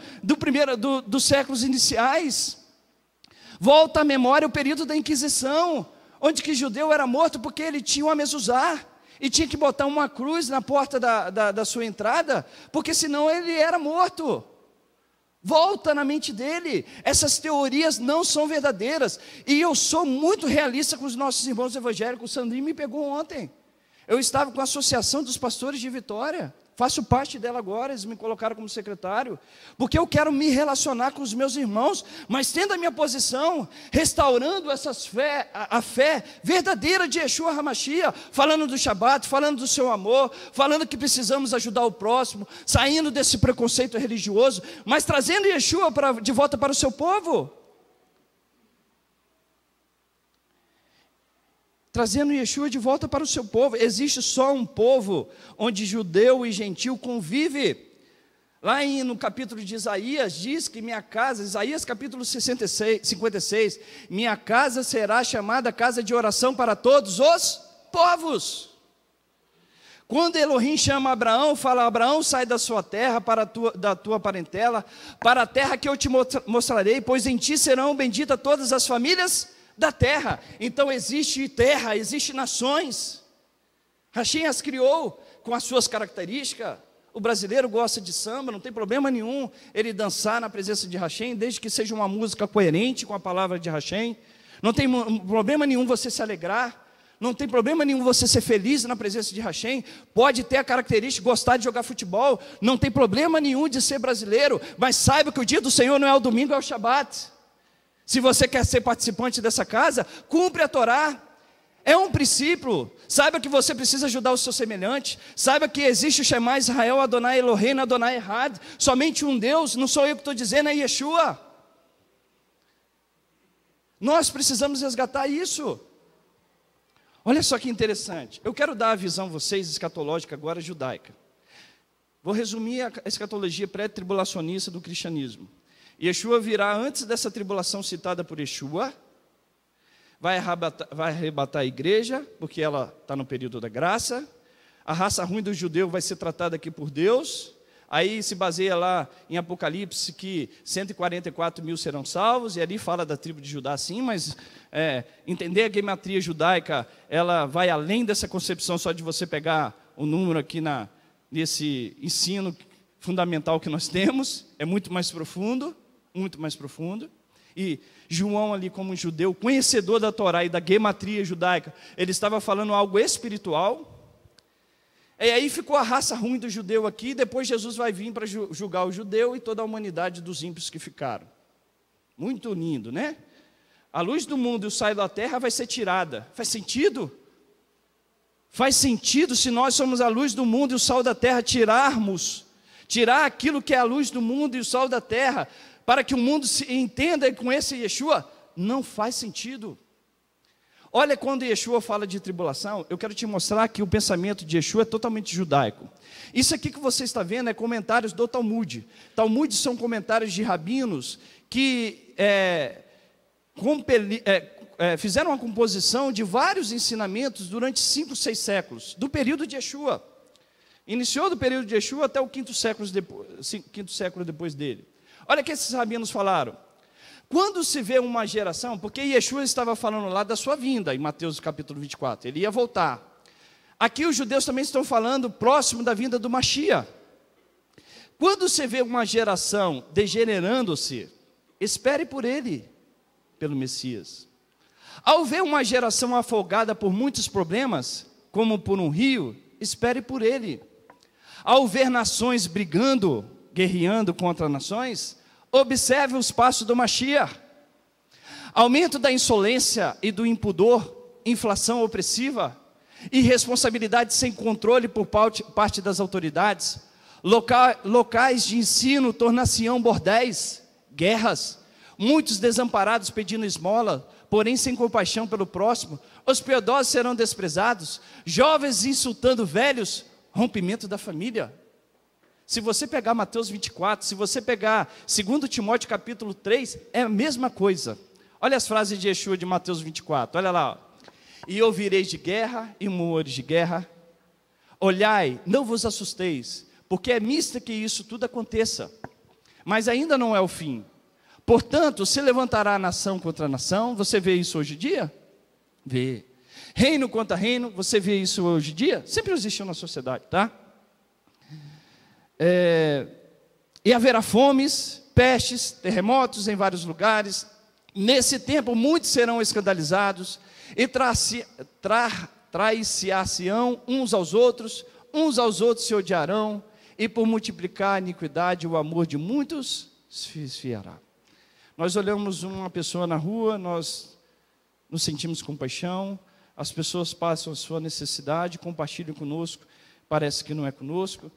dos séculos iniciais. Volta à memória o período da Inquisição, onde que judeu era morto porque ele tinha uma mezuzá, e tinha que botar uma cruz na porta da sua entrada, porque senão ele era morto. Volta na mente dele. Essas teorias não são verdadeiras. E eu sou muito realista com os nossos irmãos evangélicos. O Sandrinho me pegou ontem. Eu estava com a Associação dos Pastores de Vitória. Faço parte dela agora, eles me colocaram como secretário, porque eu quero me relacionar com os meus irmãos, mas tendo a minha posição, restaurando a fé verdadeira de Yeshua HaMashiach, falando do Shabat, falando do seu amor, falando que precisamos ajudar o próximo, saindo desse preconceito religioso, mas trazendo Yeshua de volta para o seu povo. Trazendo Yeshua de volta para o seu povo. Existe só um povo onde judeu e gentil convivem. Lá no capítulo de Isaías, diz que minha casa, Isaías capítulo 56, minha casa será chamada casa de oração para todos os povos. Quando Elohim chama Abraão, fala: Abraão, sai da sua terra, da tua parentela, para a terra que eu te mostrarei, pois em ti serão benditas todas as famílias da terra. Então existe terra, existe nações. Hashem as criou com as suas características. O brasileiro gosta de samba, não tem problema nenhum ele dançar na presença de Hashem, desde que seja uma música coerente com a palavra de Hashem. Não tem problema nenhum você se alegrar. Não tem problema nenhum você ser feliz na presença de Hashem. Pode ter a característica de gostar de jogar futebol. Não tem problema nenhum de ser brasileiro. Mas saiba que o dia do Senhor não é o domingo, é o Shabat. Se você quer ser participante dessa casa, cumpre a Torá. É um princípio. Saiba que você precisa ajudar o seu semelhante. Saiba que existe o Shema Israel, Adonai Elohim, Adonai Errad. Somente um Deus, não sou eu que estou dizendo, é Yeshua. Nós precisamos resgatar isso. Olha só que interessante. Eu quero dar a visão a vocês, escatológica agora, judaica. Vou resumir a escatologia pré-tribulacionista do cristianismo. Yeshua virá antes dessa tribulação citada por Yeshua, vai arrebatar a igreja, porque ela está no período da graça. A raça ruim do judeu vai ser tratada aqui por Deus. Aí se baseia lá em Apocalipse que 144 mil serão salvos, e ali fala da tribo de Judá sim, mas entender a gematria judaica, ela vai além dessa concepção só de você pegar o número aqui nesse ensino fundamental que nós temos, é muito mais profundo, muito mais profundo. E João ali como um judeu, conhecedor da Torá e da gematria judaica, ele estava falando algo espiritual. E aí ficou a raça ruim do judeu aqui, depois Jesus vai vir para julgar o judeu e toda a humanidade dos ímpios que ficaram. Muito lindo, né? A luz do mundo e o sal da terra vai ser tirada. Faz sentido? Faz sentido se nós somos a luz do mundo e o sal da terra tirar aquilo que é a luz do mundo e o sal da terra, para que o mundo se entenda e conheça Yeshua? Não faz sentido. Olha, quando Yeshua fala de tribulação, eu quero te mostrar que o pensamento de Yeshua é totalmente judaico. Isso aqui que você está vendo é comentários do Talmud. Talmud são comentários de rabinos que fizeram uma composição de vários ensinamentos durante 5, 6 séculos, do período de Yeshua. Iniciou do período de Yeshua até o quinto século depois dele. Olha o que esses rabinos falaram. Quando se vê uma geração, porque Yeshua estava falando lá da sua vinda, em Mateus capítulo 24, ele ia voltar. Aqui os judeus também estão falando próximo da vinda do Mashiach. Quando se vê uma geração degenerando-se, espere por ele, pelo Messias. Ao ver uma geração afogada por muitos problemas, como por um rio, espere por ele. Ao ver nações brigando, guerreando contra nações, observe os passos do Mashiach. Aumento da insolência e do impudor, inflação opressiva, irresponsabilidade sem controle por parte das autoridades, locais de ensino tornar-se-ão bordéis, guerras, muitos desamparados pedindo esmola, porém sem compaixão pelo próximo, os piedosos serão desprezados, jovens insultando velhos, rompimento da família. Se você pegar Mateus 24, se você pegar 2 Timóteo capítulo 3, é a mesma coisa. Olha as frases de Yeshua de Mateus 24, olha lá. E ouvireis de guerra e rumores de guerra. Olhai, não vos assusteis, porque é mista que isso tudo aconteça. Mas ainda não é o fim. Portanto, se levantará nação contra nação. Você vê isso hoje em dia? Vê. Reino contra reino, você vê isso hoje em dia? Sempre existiu na sociedade, tá? E haverá fomes, pestes, terremotos em vários lugares. Nesse tempo muitos serão escandalizados e trair-se-ão uns aos outros se odiarão, e por multiplicar a iniquidade o amor de muitos se esfriará. Nós olhamos uma pessoa na rua, nós nos sentimos compaixão, as pessoas passam a sua necessidade, compartilham conosco, parece que não é conosco.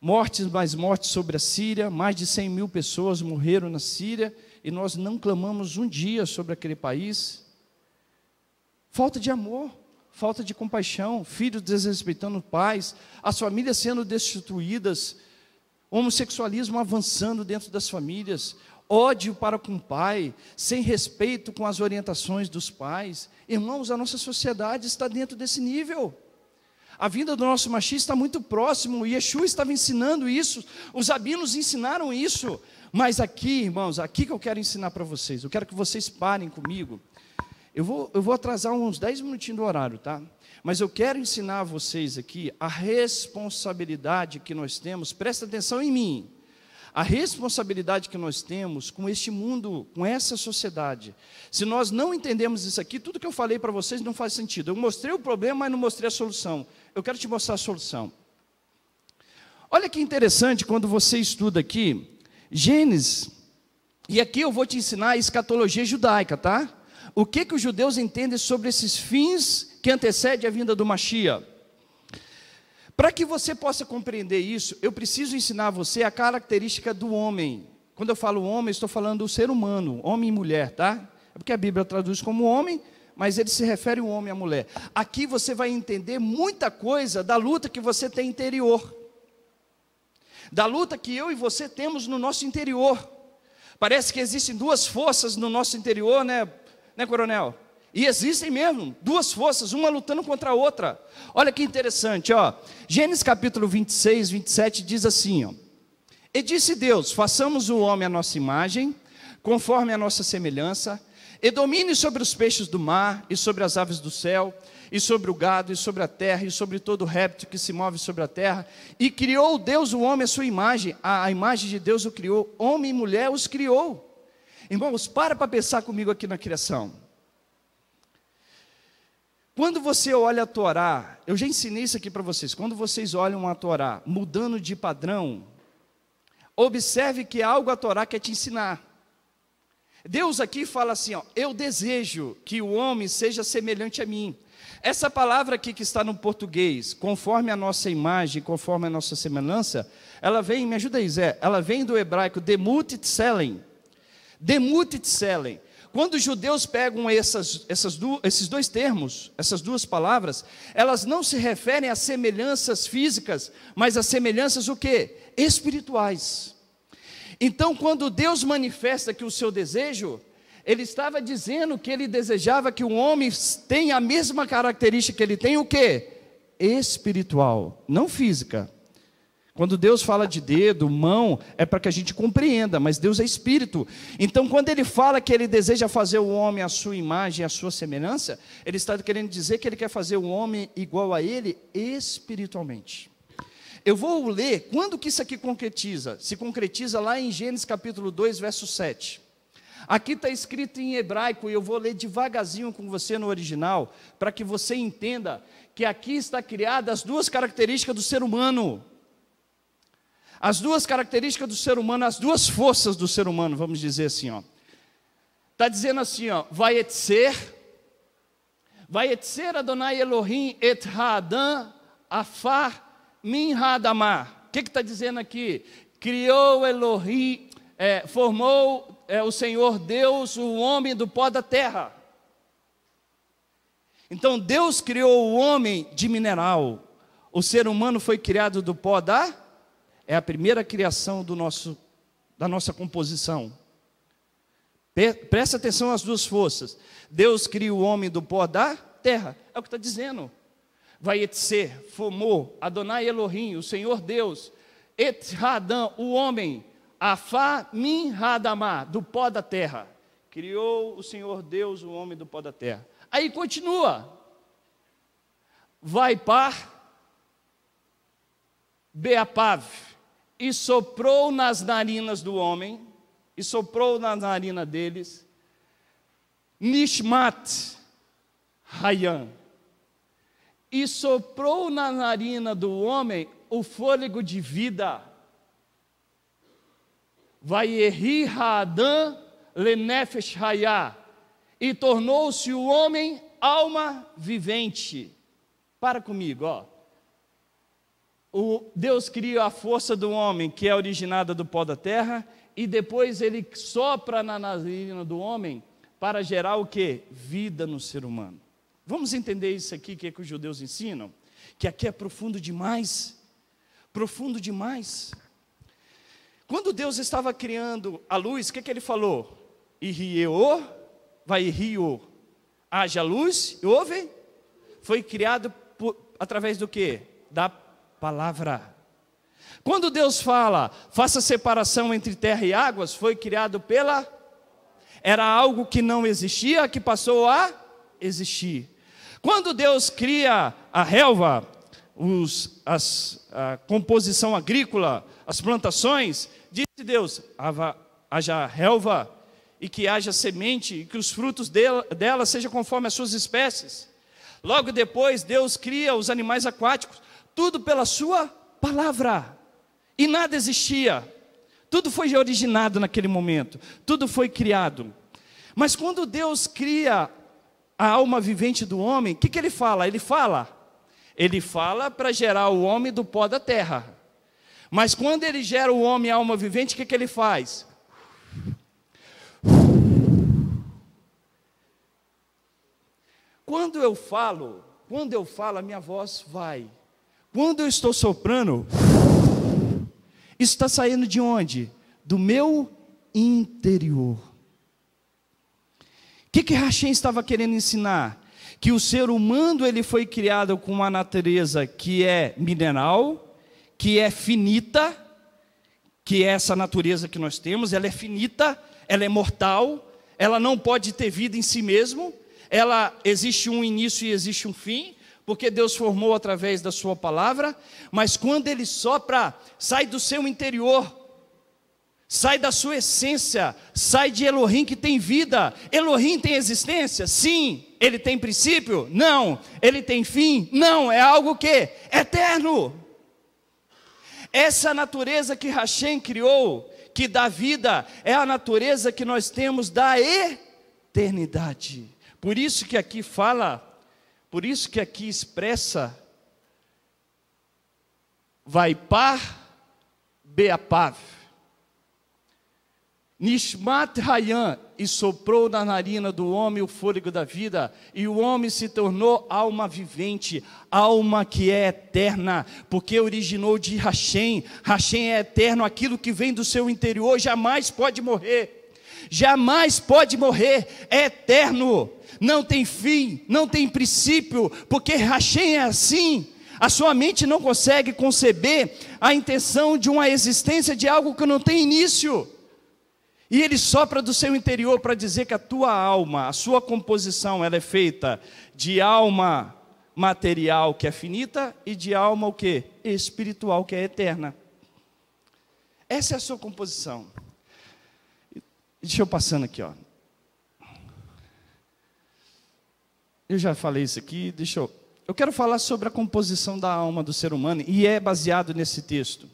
Mortes, mais mortes sobre a Síria, mais de 100 mil pessoas morreram na Síria, e nós não clamamos um dia sobre aquele país. Falta de amor, falta de compaixão, filhos desrespeitando pais, as famílias sendo destituídas, homossexualismo avançando dentro das famílias, ódio para com o pai, sem respeito com as orientações dos pais. Irmãos, a nossa sociedade está dentro desse nível. A vinda do nosso Mashiach está muito próximo, e Yeshua estava ensinando isso, os rabinos ensinaram isso. Mas aqui, irmãos, aqui que eu quero ensinar para vocês, eu quero que vocês parem comigo. Eu vou atrasar uns 10 minutinhos do horário, tá? Mas eu quero ensinar a vocês aqui a responsabilidade que nós temos, presta atenção em mim, a responsabilidade que nós temos com este mundo, com essa sociedade. Se nós não entendemos isso aqui, tudo que eu falei para vocês não faz sentido. Eu mostrei o problema, mas não mostrei a solução. Eu quero te mostrar a solução. Olha que interessante quando você estuda aqui, Gênesis, e aqui eu vou te ensinar a escatologia judaica, tá? O que os judeus entendem sobre esses fins que antecedem a vinda do Mashiach. Para que você possa compreender isso, eu preciso ensinar a você a característica do homem. Quando eu falo homem, estou falando do ser humano, homem e mulher, tá? É porque a Bíblia traduz como homem, mas ele se refere ao homem e à mulher. Aqui você vai entender muita coisa da luta que você tem interior, da luta que eu e você temos no nosso interior. Parece que existem duas forças no nosso interior, né, coronel? E existem mesmo, duas forças, uma lutando contra a outra. Olha que interessante, ó. Gênesis capítulo 26, 27 diz assim, ó. E disse Deus, façamos o homem à nossa imagem, conforme a nossa semelhança, e domine sobre os peixes do mar, e sobre as aves do céu, e sobre o gado, e sobre a terra, e sobre todo réptil que se move sobre a terra. E criou Deus o homem à sua imagem, a imagem de Deus o criou, homem e mulher os criou. Irmãos, para pensar comigo aqui na criação. Quando você olha a Torá, eu já ensinei isso aqui para vocês, quando vocês olham a Torá, mudando de padrão, observe que algo a Torá quer te ensinar. Deus aqui fala assim, ó, eu desejo que o homem seja semelhante a mim. Essa palavra aqui que está no português, conforme a nossa imagem, conforme a nossa semelhança, ela vem, me ajuda aí Zé, ela vem do hebraico demut tselen. Demut tselen. Quando os judeus pegam esses dois termos, essas duas palavras, elas não se referem a semelhanças físicas, mas a semelhanças o quê? Espirituais. Então, quando Deus manifesta aqui o seu desejo, Ele estava dizendo que Ele desejava que o homem tenha a mesma característica que ele tem, o quê? Espiritual, não física. Quando Deus fala de dedo, mão, é para que a gente compreenda, mas Deus é espírito. Então, quando Ele fala que Ele deseja fazer o homem à sua imagem, à sua semelhança, Ele está querendo dizer que Ele quer fazer o homem igual a Ele espiritualmente. Eu vou ler, quando que isso aqui concretiza? Se concretiza lá em Gênesis capítulo 2, verso 7. Aqui está escrito em hebraico, e eu vou ler devagarzinho com você no original, para que você entenda que aqui está criada as duas características do ser humano. As duas características do ser humano, as duas forças do ser humano, vamos dizer assim, ó. Está dizendo assim, ó, Vayetzer Adonai Elohim et ha'adam afar min ha'adamah. O que está dizendo aqui? Criou Elohim, formou o Senhor Deus, o homem do pó da terra. Então Deus criou o homem de mineral. O ser humano foi criado do pó da... É a primeira criação da nossa composição. Presta atenção às duas forças. Deus cria o homem do pó da terra. É o que está dizendo. Vayetzer, formou, Adonai Elohim, o Senhor Deus, et ha'adam, o homem, afá min ha'adamah, do pó da terra. Criou o Senhor Deus, o homem do pó da terra. Aí continua. Vai par Beapav, e soprou nas narinas do homem, e soprou na narina deles, Nishmat Hayan, e soprou na narina do homem o fôlego de vida, Vayehi Ha'adam Lenefesh Hayah, e tornou-se o homem alma vivente. Para comigo, ó. Deus cria a força do homem, que é originada do pó da terra, e depois Ele sopra na narina do homem para gerar o quê? Vida no ser humano. Vamos entender isso aqui que os judeus ensinam? Que aqui é profundo demais. Profundo demais. Quando Deus estava criando a luz, o que Ele falou? Irriô, vai irriô. Haja luz, ouve? Foi criado através do quê? Da palavra. Quando Deus fala, faça separação entre terra e águas, foi criado era algo que não existia, que passou a existir. Quando Deus cria a relva, a composição agrícola, as plantações, disse Deus, haja relva, e que haja semente, e que os frutos dela sejam conforme as suas espécies. Logo depois, Deus cria os animais aquáticos, tudo pela sua palavra, e nada existia, tudo foi originado naquele momento, tudo foi criado. Mas quando Deus cria a alma vivente do homem, o que Ele fala? Ele fala para gerar o homem do pó da terra, mas quando Ele gera o homem a alma vivente, o que Ele faz? Quando eu falo, a minha voz vai. Quando eu estou soprando, isso está saindo de onde? Do meu interior. que Hashem estava querendo ensinar? Que o ser humano ele foi criado com uma natureza que é mineral, que é finita, que é essa natureza que nós temos, ela é finita, ela é mortal, ela não pode ter vida em si mesmo, ela existe um início e existe um fim, porque Deus formou através da sua palavra, mas quando Ele sopra, sai do seu interior, sai da sua essência, sai de Elohim que tem vida. Elohim tem existência? Sim. Ele tem princípio? Não. Ele tem fim? Não. É algo que é eterno. Essa natureza que Hashem criou, que dá vida, é a natureza que nós temos da eternidade. Por isso que aqui fala, por isso que aqui expressa, Vaipar Beapav, Nishmat Hayan, e soprou na narina do homem o fôlego da vida, e o homem se tornou alma vivente, alma que é eterna, porque originou de Hashem. Hashem é eterno, aquilo que vem do seu interior jamais pode morrer, jamais pode morrer, é eterno, não tem fim, não tem princípio, porque Hashem é assim. A sua mente não consegue conceber a intenção de uma existência de algo que não tem início. E Ele sopra do seu interior para dizer que a tua alma, a sua composição, ela é feita de alma material que é finita e de alma o quê? Espiritual que é eterna. Essa é a sua composição. Deixa eu passando aqui, ó. Eu já falei isso aqui, eu quero falar sobre a composição da alma do ser humano e é baseado nesse texto.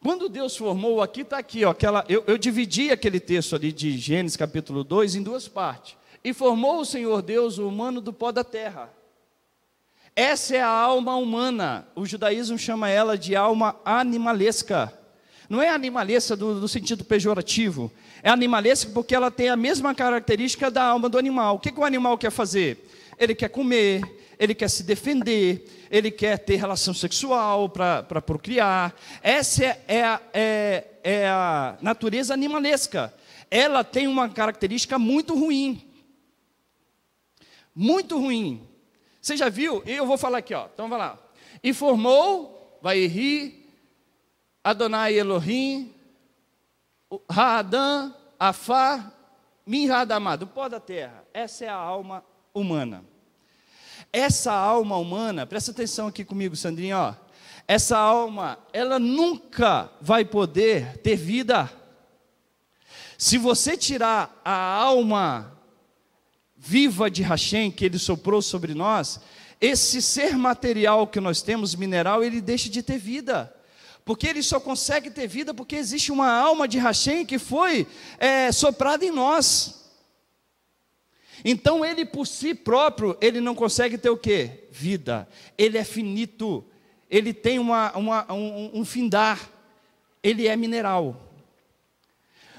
Quando Deus formou, aqui está aqui, ó, eu dividi aquele texto ali de Gênesis capítulo 2 em duas partes. E formou o Senhor Deus o humano do pó da terra. Essa é a alma humana. O judaísmo chama ela de alma animalesca. Não é animalesca do sentido pejorativo. É animalesca porque ela tem a mesma característica da alma do animal. O que o animal quer fazer? Ele quer comer, ele quer se defender, ele quer ter relação sexual para procriar. Essa é a natureza animalesca. Ela tem uma característica muito ruim. Muito ruim. Você já viu? Eu vou falar aqui, ó. Então vai lá. E formou, Vairi, Adonai Elohim, Ha'adam, Afá, Min Ha'adamá, do pó da terra. Essa é a alma humana. Essa alma humana, presta atenção aqui comigo, Sandrinho, ó. Essa alma, ela nunca vai poder ter vida. Se você tirar a alma viva de Hashem, que Ele soprou sobre nós, esse ser material que nós temos, mineral, ele deixa de ter vida. Porque ele só consegue ter vida porque existe uma alma de Hashem que foi soprada em nós. Então ele por si próprio, ele não consegue ter o quê? Vida. Ele é finito, ele tem um findar, ele é mineral.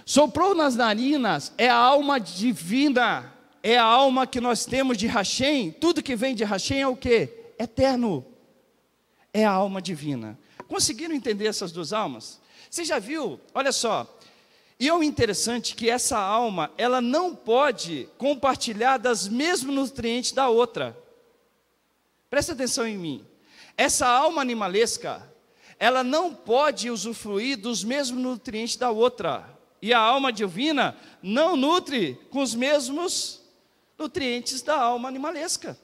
Soprou nas narinas é a alma divina, é a alma que nós temos de Hashem. Tudo que vem de Hashem é o quê? Eterno. É a alma divina. Conseguiram entender essas duas almas? Você já viu? Olha só. E é o interessante que essa alma, ela não pode compartilhar das mesmos nutrientes da outra. Presta atenção em mim. Essa alma animalesca, ela não pode usufruir dos mesmos nutrientes da outra. E a alma divina não nutre com os mesmos nutrientes da alma animalesca.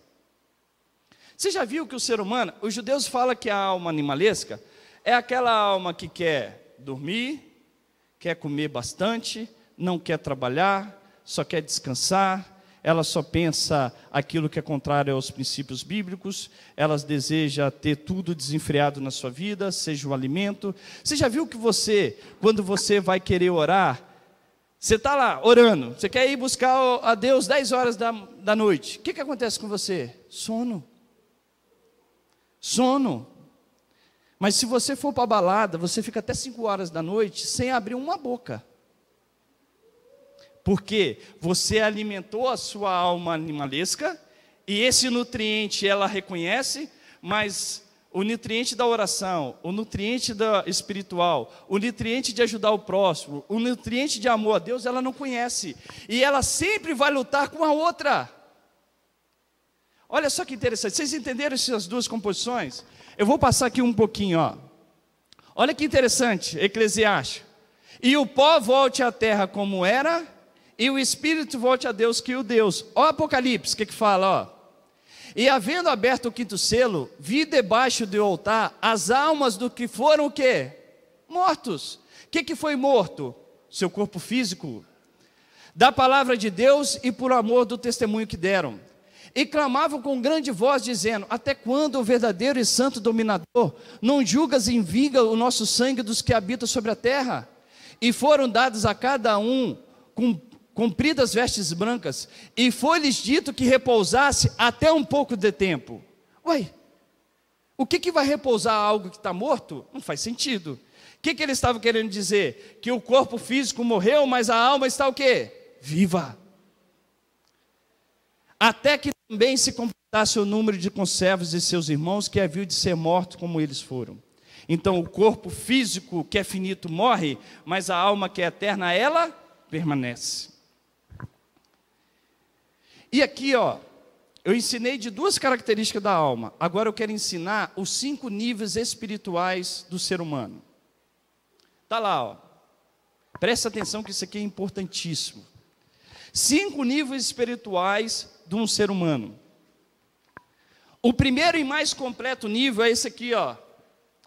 Você já viu que o ser humano, os judeus falam que a alma animalesca é aquela alma que quer dormir, quer comer bastante, não quer trabalhar, só quer descansar, ela só pensa aquilo que é contrário aos princípios bíblicos, ela deseja ter tudo desenfreado na sua vida, seja o alimento. Você já viu que quando você vai querer orar, você está lá orando, você quer ir buscar a Deus 10 horas da noite, o que acontece com você? Sono. Mas se você for para a balada, você fica até 5 horas da noite sem abrir uma boca. Porque você alimentou a sua alma animalesca, e esse nutriente ela reconhece, mas o nutriente da oração, o nutriente espiritual, o nutriente de ajudar o próximo, o nutriente de amor a Deus, ela não conhece. E ela sempre vai lutar com a outra. Olha só que interessante, vocês entenderam essas duas composições? Eu vou passar aqui um pouquinho, ó. Olha que interessante, Eclesiastes. E o pó volte à terra como era, e o espírito volte a Deus que o Deus. Ó Apocalipse, o que fala, ó? E havendo aberto o quinto selo, vi debaixo do altar as almas do que foram o quê? Mortos. O que foi morto? Seu corpo físico. Da palavra de Deus e por amor do testemunho que deram. E clamavam com grande voz, dizendo: até quando, o verdadeiro e santo dominador, não julgas em vinga o nosso sangue dos que habitam sobre a terra? E foram dados a cada um compridas vestes brancas, e foi-lhes dito que repousasse até um pouco de tempo. Ué, o que vai repousar algo que está morto? Não faz sentido. O que ele estava querendo dizer? Que o corpo físico morreu, mas a alma está o quê? Viva. Até que também se completasse o número de conservos de seus irmãos que haviam de ser mortos como eles foram. Então o corpo físico que é finito morre, mas a alma que é eterna, ela permanece. E aqui, ó, eu ensinei de duas características da alma. Agora eu quero ensinar os 5 níveis espirituais do ser humano. Está lá, ó. Presta atenção que isso aqui é importantíssimo. 5 níveis espirituais de um ser humano. O primeiro e mais completo nível é esse aqui, ó.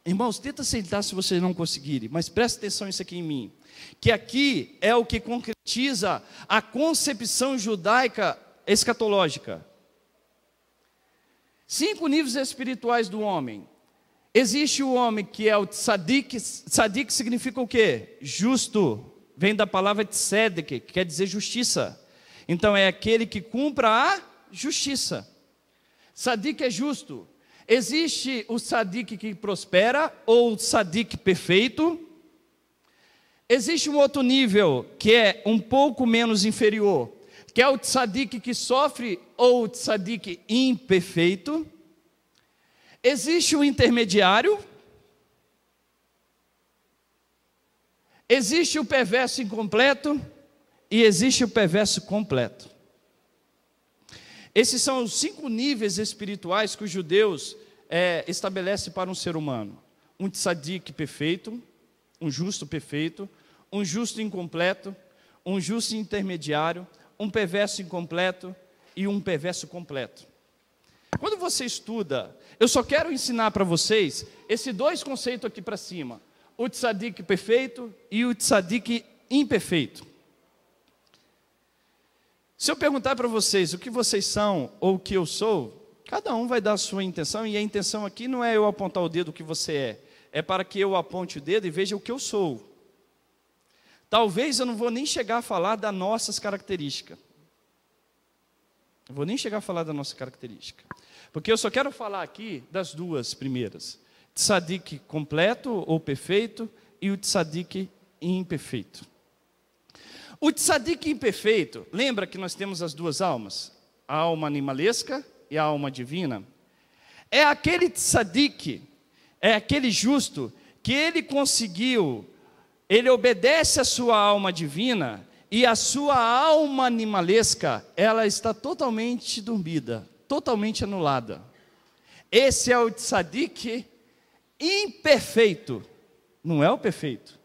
Irmãos, tenta sentar se vocês não conseguirem, mas presta atenção nisso aqui em mim. Que aqui é o que concretiza a concepção judaica escatológica. 5 níveis espirituais do homem. Existe o homem que é o tzadik. Tzadik significa o quê? Justo. Vem da palavra tzedek, que quer dizer justiça. Então é aquele que cumpra a justiça. Tzadik é justo. Existe o tzadik que prospera, ou o tzadik perfeito. Existe um outro nível, que é um pouco menos inferior, que é o tzadik que sofre, ou o tzadik imperfeito. Existe o intermediário. Existe o perverso incompleto. E existe o perverso completo. Esses são os 5 níveis espirituais que os judeus estabelecem para um ser humano. Um tzadik perfeito, um justo perfeito, um justo incompleto, um justo intermediário, um perverso incompleto e um perverso completo. Quando você estuda, eu só quero ensinar para vocês esses 2 conceitos aqui para cima. O tzadik perfeito e o tzadik imperfeito. Se eu perguntar para vocês o que vocês são ou o que eu sou, cada um vai dar a sua intenção, e a intenção aqui não é eu apontar o dedo o que você é para que eu aponte o dedo e veja o que eu sou. Talvez eu não vou nem chegar a falar das nossas características. Eu vou nem chegar a falar da nossa característica. Porque eu só quero falar aqui das 2 primeiras. Tzadik completo ou perfeito e o tzadik imperfeito. O tzadik imperfeito, lembra que nós temos as 2 almas? A alma animalesca e a alma divina. É aquele tzadik, é aquele justo, que ele conseguiu, ele obedece a sua alma divina, e a sua alma animalesca, ela está totalmente dormida, totalmente anulada. Esse é o tzadik imperfeito, não é o perfeito.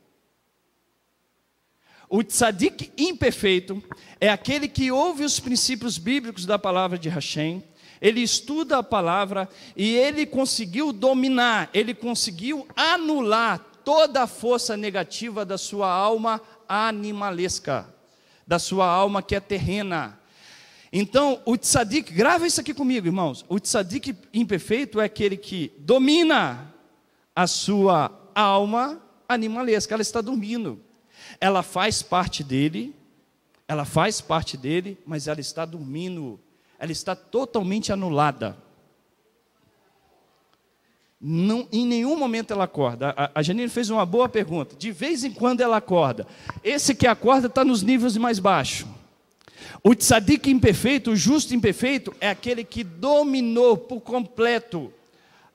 O tzadik imperfeito é aquele que ouve os princípios bíblicos da palavra de Hashem, ele estuda a palavra e ele conseguiu dominar, ele conseguiu anular toda a força negativa da sua alma animalesca, da sua alma que é terrena. Então, o tzadik, grava isso aqui comigo, irmãos. O tzadik imperfeito é aquele que domina a sua alma animalesca, ela está dormindo. Ela faz parte dele, mas ela está dormindo, ela está totalmente anulada. Não, em nenhum momento ela acorda. A Janine fez uma boa pergunta. De vez em quando ela acorda. Esse que acorda está nos níveis mais baixos. O tzadik imperfeito, o justo imperfeito, é aquele que dominou por completo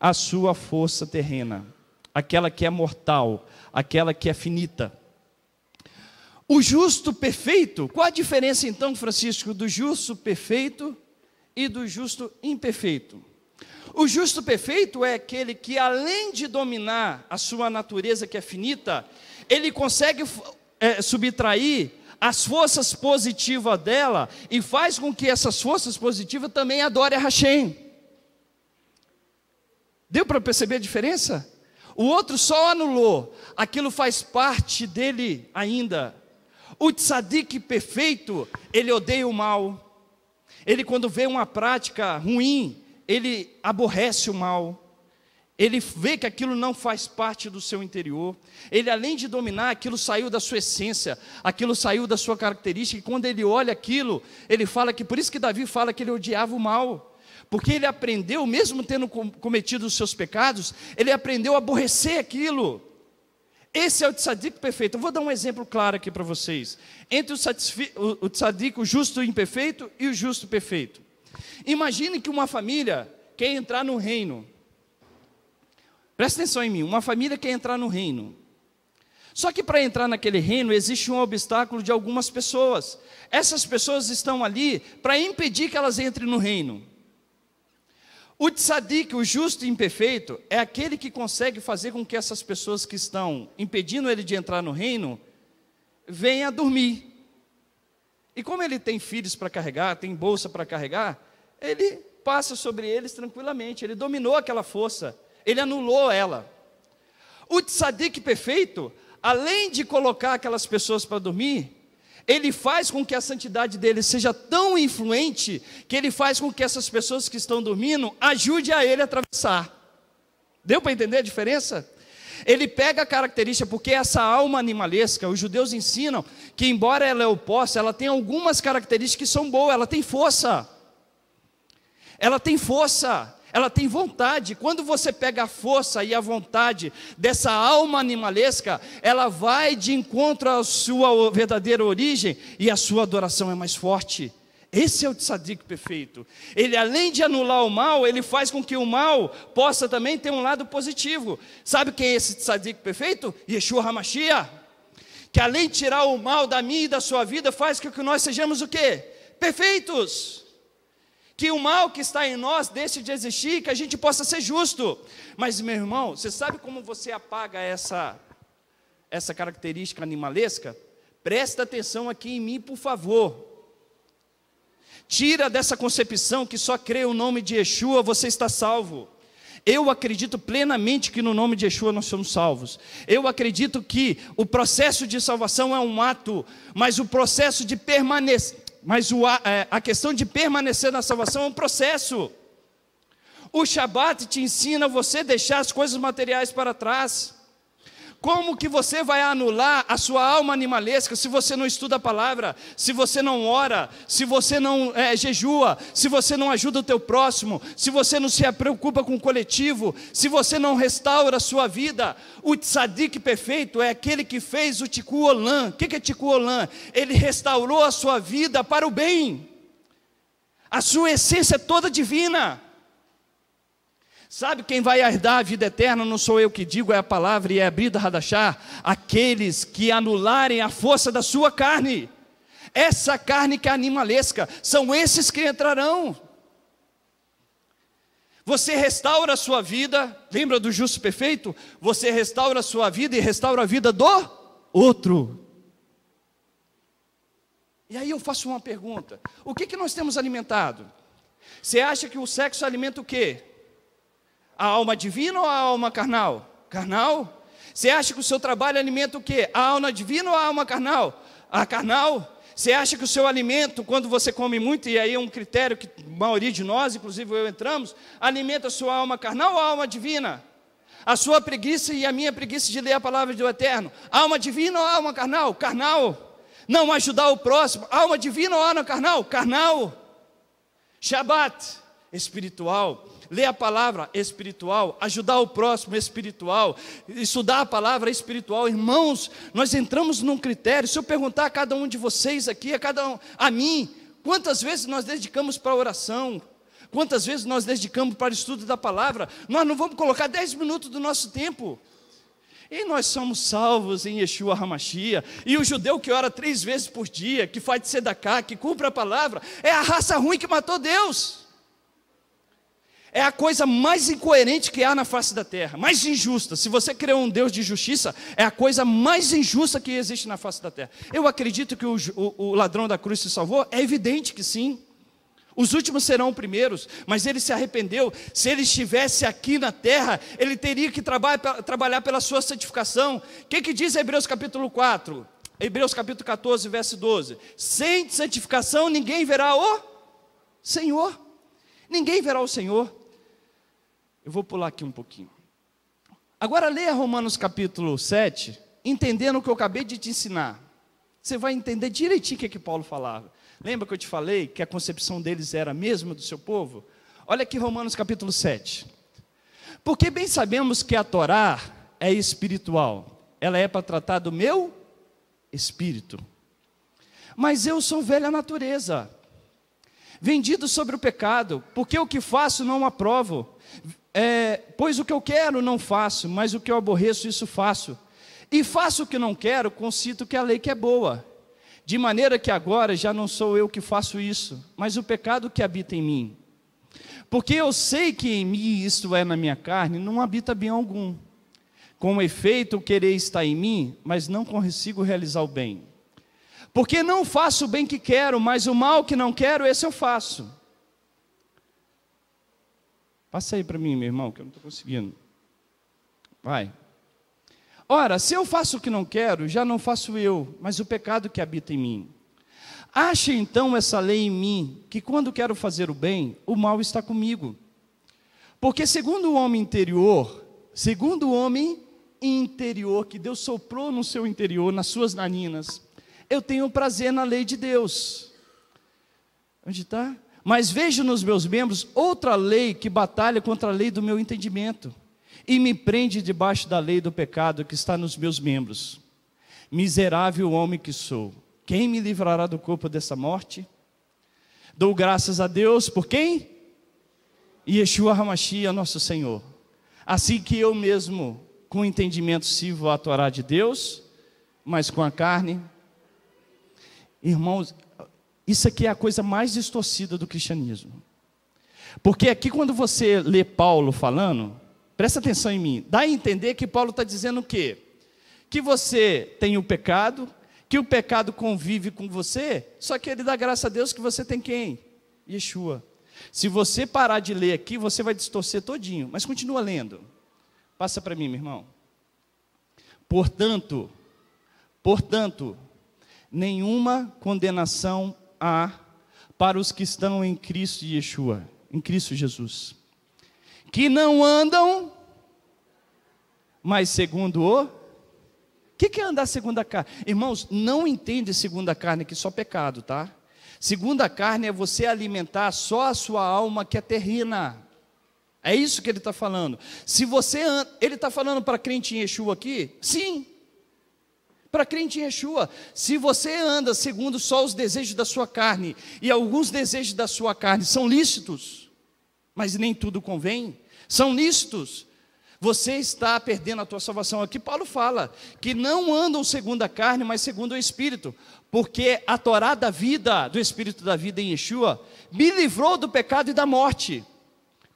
a sua força terrena, aquela que é mortal, aquela que é finita. O justo perfeito, qual a diferença então, Francisco, do justo perfeito e do justo imperfeito? O justo perfeito é aquele que, além de dominar a sua natureza que é finita, ele consegue subtrair as forças positivas dela e faz com que essas forças positivas também adorem a Hashem. Deu para perceber a diferença? O outro só anulou, aquilo faz parte dele ainda. O tzadik perfeito, ele odeia o mal. Ele, quando vê uma prática ruim, ele aborrece o mal. Ele vê que aquilo não faz parte do seu interior. Ele, além de dominar, aquilo saiu da sua essência, aquilo saiu da sua característica. E quando ele olha aquilo, ele fala que, por isso que Davi fala que ele odiava o mal. Porque ele aprendeu, mesmo tendo cometido os seus pecados, ele aprendeu a aborrecer aquilo. Esse é o tzadik perfeito. Eu vou dar um exemplo claro aqui para vocês. Entre o tzadik, o justo imperfeito, e o justo perfeito. Imagine que uma família quer entrar no reino. Presta atenção em mim. Uma família quer entrar no reino. Só que para entrar naquele reino existe um obstáculo de algumas pessoas. Essas pessoas estão ali para impedir que elas entrem no reino. O tzadik, o justo e imperfeito, é aquele que consegue fazer com que essas pessoas que estão impedindo ele de entrar no reino, venham a dormir. E como ele tem filhos para carregar, tem bolsa para carregar, ele passa sobre eles tranquilamente, ele dominou aquela força, ele anulou ela. O tzadik perfeito, além de colocar aquelas pessoas para dormir, ele faz com que a santidade dele seja tão influente, que ele faz com que essas pessoas que estão dormindo, ajude a ele a atravessar. Deu para entender a diferença? Ele pega a característica, porque essa alma animalesca, os judeus ensinam, que embora ela é oposta, ela tem algumas características que são boas, ela tem força. Ela tem força. Ela tem vontade. Quando você pega a força e a vontade dessa alma animalesca, ela vai de encontro à sua verdadeira origem e a sua adoração é mais forte. Esse é o tzadik perfeito. Ele, além de anular o mal, ele faz com que o mal possa também ter um lado positivo. Sabe quem é esse tzadik perfeito? Yeshua HaMashiach. Que além de tirar o mal da minha e da sua vida, faz com que nós sejamos o quê? Perfeitos. Que o mal que está em nós deixe de existir, que a gente possa ser justo. Mas, meu irmão, você sabe como você apaga essa característica animalesca? Presta atenção aqui em mim, por favor. Tira dessa concepção que só crê o nome de Yeshua, você está salvo. Eu acredito plenamente que no nome de Yeshua nós somos salvos. Eu acredito que o processo de salvação é um ato, mas o processo de permanecer... Mas a questão de permanecer na salvação é um processo. O Shabat te ensina você a deixar as coisas materiais para trás. Como que você vai anular a sua alma animalesca se você não estuda a palavra, se você não ora, se você não jejua, se você não ajuda o teu próximo, se você não se preocupa com o coletivo, se você não restaura a sua vida? O tzadik perfeito é aquele que fez o tikkun olam. O que é tikkun olam? Ele restaurou a sua vida para o bem. A sua essência é toda divina. Sabe quem vai herdar a vida eterna? Não sou eu que digo, é a palavra, e é a Brida Hadashah. Aqueles que anularem a força da sua carne. Essa carne que é animalesca, são esses que entrarão. Você restaura a sua vida, lembra do justo perfeito? Você restaura a sua vida e restaura a vida do outro. E aí eu faço uma pergunta: o que nós temos alimentado? Você acha que o sexo alimenta o quê? A alma divina ou a alma carnal? Carnal? Você acha que o seu trabalho alimenta o quê? A alma divina ou a alma carnal? A carnal? Você acha que o seu alimento, quando você come muito, e aí é um critério que a maioria de nós, inclusive eu, entramos, alimenta a sua alma carnal ou a alma divina? A sua preguiça e a minha preguiça de ler a palavra do Eterno, alma divina ou alma carnal? Carnal. Não ajudar o próximo, alma divina ou alma carnal? Carnal. Shabat, espiritual. Ler a palavra, espiritual. Ajudar o próximo, espiritual. Estudar a palavra, espiritual. Irmãos, nós entramos num critério. Se eu perguntar a cada um de vocês aqui, a mim, quantas vezes nós dedicamos para a oração? Quantas vezes nós dedicamos para o estudo da palavra? Nós não vamos colocar 10 minutos do nosso tempo. E nós somos salvos em Yeshua HaMashiach. E o judeu que ora 3 vezes por dia, que faz tzedaká, que cumpre a palavra, é a raça ruim que matou Deus. É a coisa mais incoerente que há na face da terra, mais injusta. Se você crê um Deus de justiça, é a coisa mais injusta que existe na face da terra. Eu acredito que o ladrão da cruz se salvou? É evidente que sim. Os últimos serão primeiros, mas ele se arrependeu. Se ele estivesse aqui na terra, ele teria que trabalhar pela sua santificação. O que diz Hebreus capítulo 4? Hebreus capítulo 14, verso 12. Sem santificação ninguém verá o Senhor. Ninguém verá o Senhor. Eu vou pular aqui um pouquinho. Agora leia Romanos capítulo 7, entendendo o que eu acabei de te ensinar. Você vai entender direitinho o que Paulo falava. Lembra que eu te falei que a concepção deles era a mesma do seu povo? Olha aqui Romanos capítulo 7. Porque bem sabemos que a Torá é espiritual. Ela é para tratar do meu espírito. Mas eu sou velha natureza, vendido sobre o pecado, porque o que faço não aprovo. Pois o que eu quero não faço, mas o que eu aborreço, isso faço. E faço o que não quero, consinto que a lei que é boa. De maneira que agora já não sou eu que faço isso, mas o pecado que habita em mim. Porque eu sei que em mim, isto é, na minha carne, não habita bem algum. Com efeito, o querer está em mim, mas não consigo realizar o bem. Porque não faço o bem que quero, mas o mal que não quero, esse eu faço. Passa aí para mim, meu irmão, que eu não estou conseguindo. Vai. Ora, se eu faço o que não quero, já não faço eu, mas o pecado que habita em mim. Ache então essa lei em mim, que quando quero fazer o bem, o mal está comigo. Porque segundo o homem interior que Deus soprou no seu interior, nas suas narinas, eu tenho prazer na lei de Deus. Onde está? Mas vejo nos meus membros outra lei que batalha contra a lei do meu entendimento e me prende debaixo da lei do pecado que está nos meus membros. Miserável homem que sou, quem me livrará do corpo dessa morte? Dou graças a Deus por quem? Yeshua HaMashiach, nosso Senhor. Assim que eu mesmo, com o entendimento, sirvo a Torá de Deus, mas com a carne. Irmãos, isso aqui é a coisa mais distorcida do cristianismo. Porque aqui quando você lê Paulo falando, presta atenção em mim, dá a entender que Paulo está dizendo o quê? Que você tem o pecado, que o pecado convive com você, só que ele dá graça a Deus que você tem quem? Yeshua. Se você parar de ler aqui, você vai distorcer todinho, mas continua lendo. Passa para mim, meu irmão. Portanto, nenhuma condenação há para os que estão em Cristo Yeshua, em Cristo Jesus, que não andam, mas segundo o que é andar segundo a carne? Irmãos, não entende segundo a carne que só pecado, tá? Segundo a carne é você alimentar só a sua alma que é terrena. É isso que ele está falando. Se você ele está falando para crente em Yeshua aqui? Sim. Para crente em Yeshua, se você anda segundo só os desejos da sua carne, e alguns desejos da sua carne são lícitos, mas nem tudo convém, são lícitos, você está perdendo a tua salvação. Aqui Paulo fala que não andam segundo a carne, mas segundo o Espírito, porque a Torá da vida, do Espírito da vida em Yeshua, me livrou do pecado e da morte.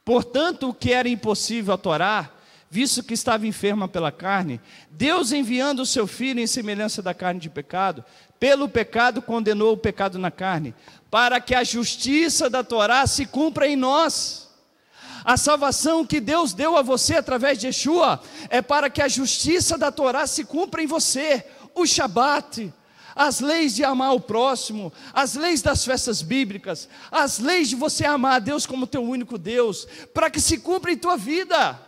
Portanto, o que era impossível a Torá, visto que estava enferma pela carne, Deus enviando o seu Filho em semelhança da carne de pecado, pelo pecado condenou o pecado na carne, para que a justiça da Torá se cumpra em nós. A salvação que Deus deu a você através de Yeshua, é para que a justiça da Torá se cumpra em você. O Shabat, as leis de amar o próximo, as leis das festas bíblicas, as leis de você amar a Deus como teu único Deus, para que se cumpra em tua vida.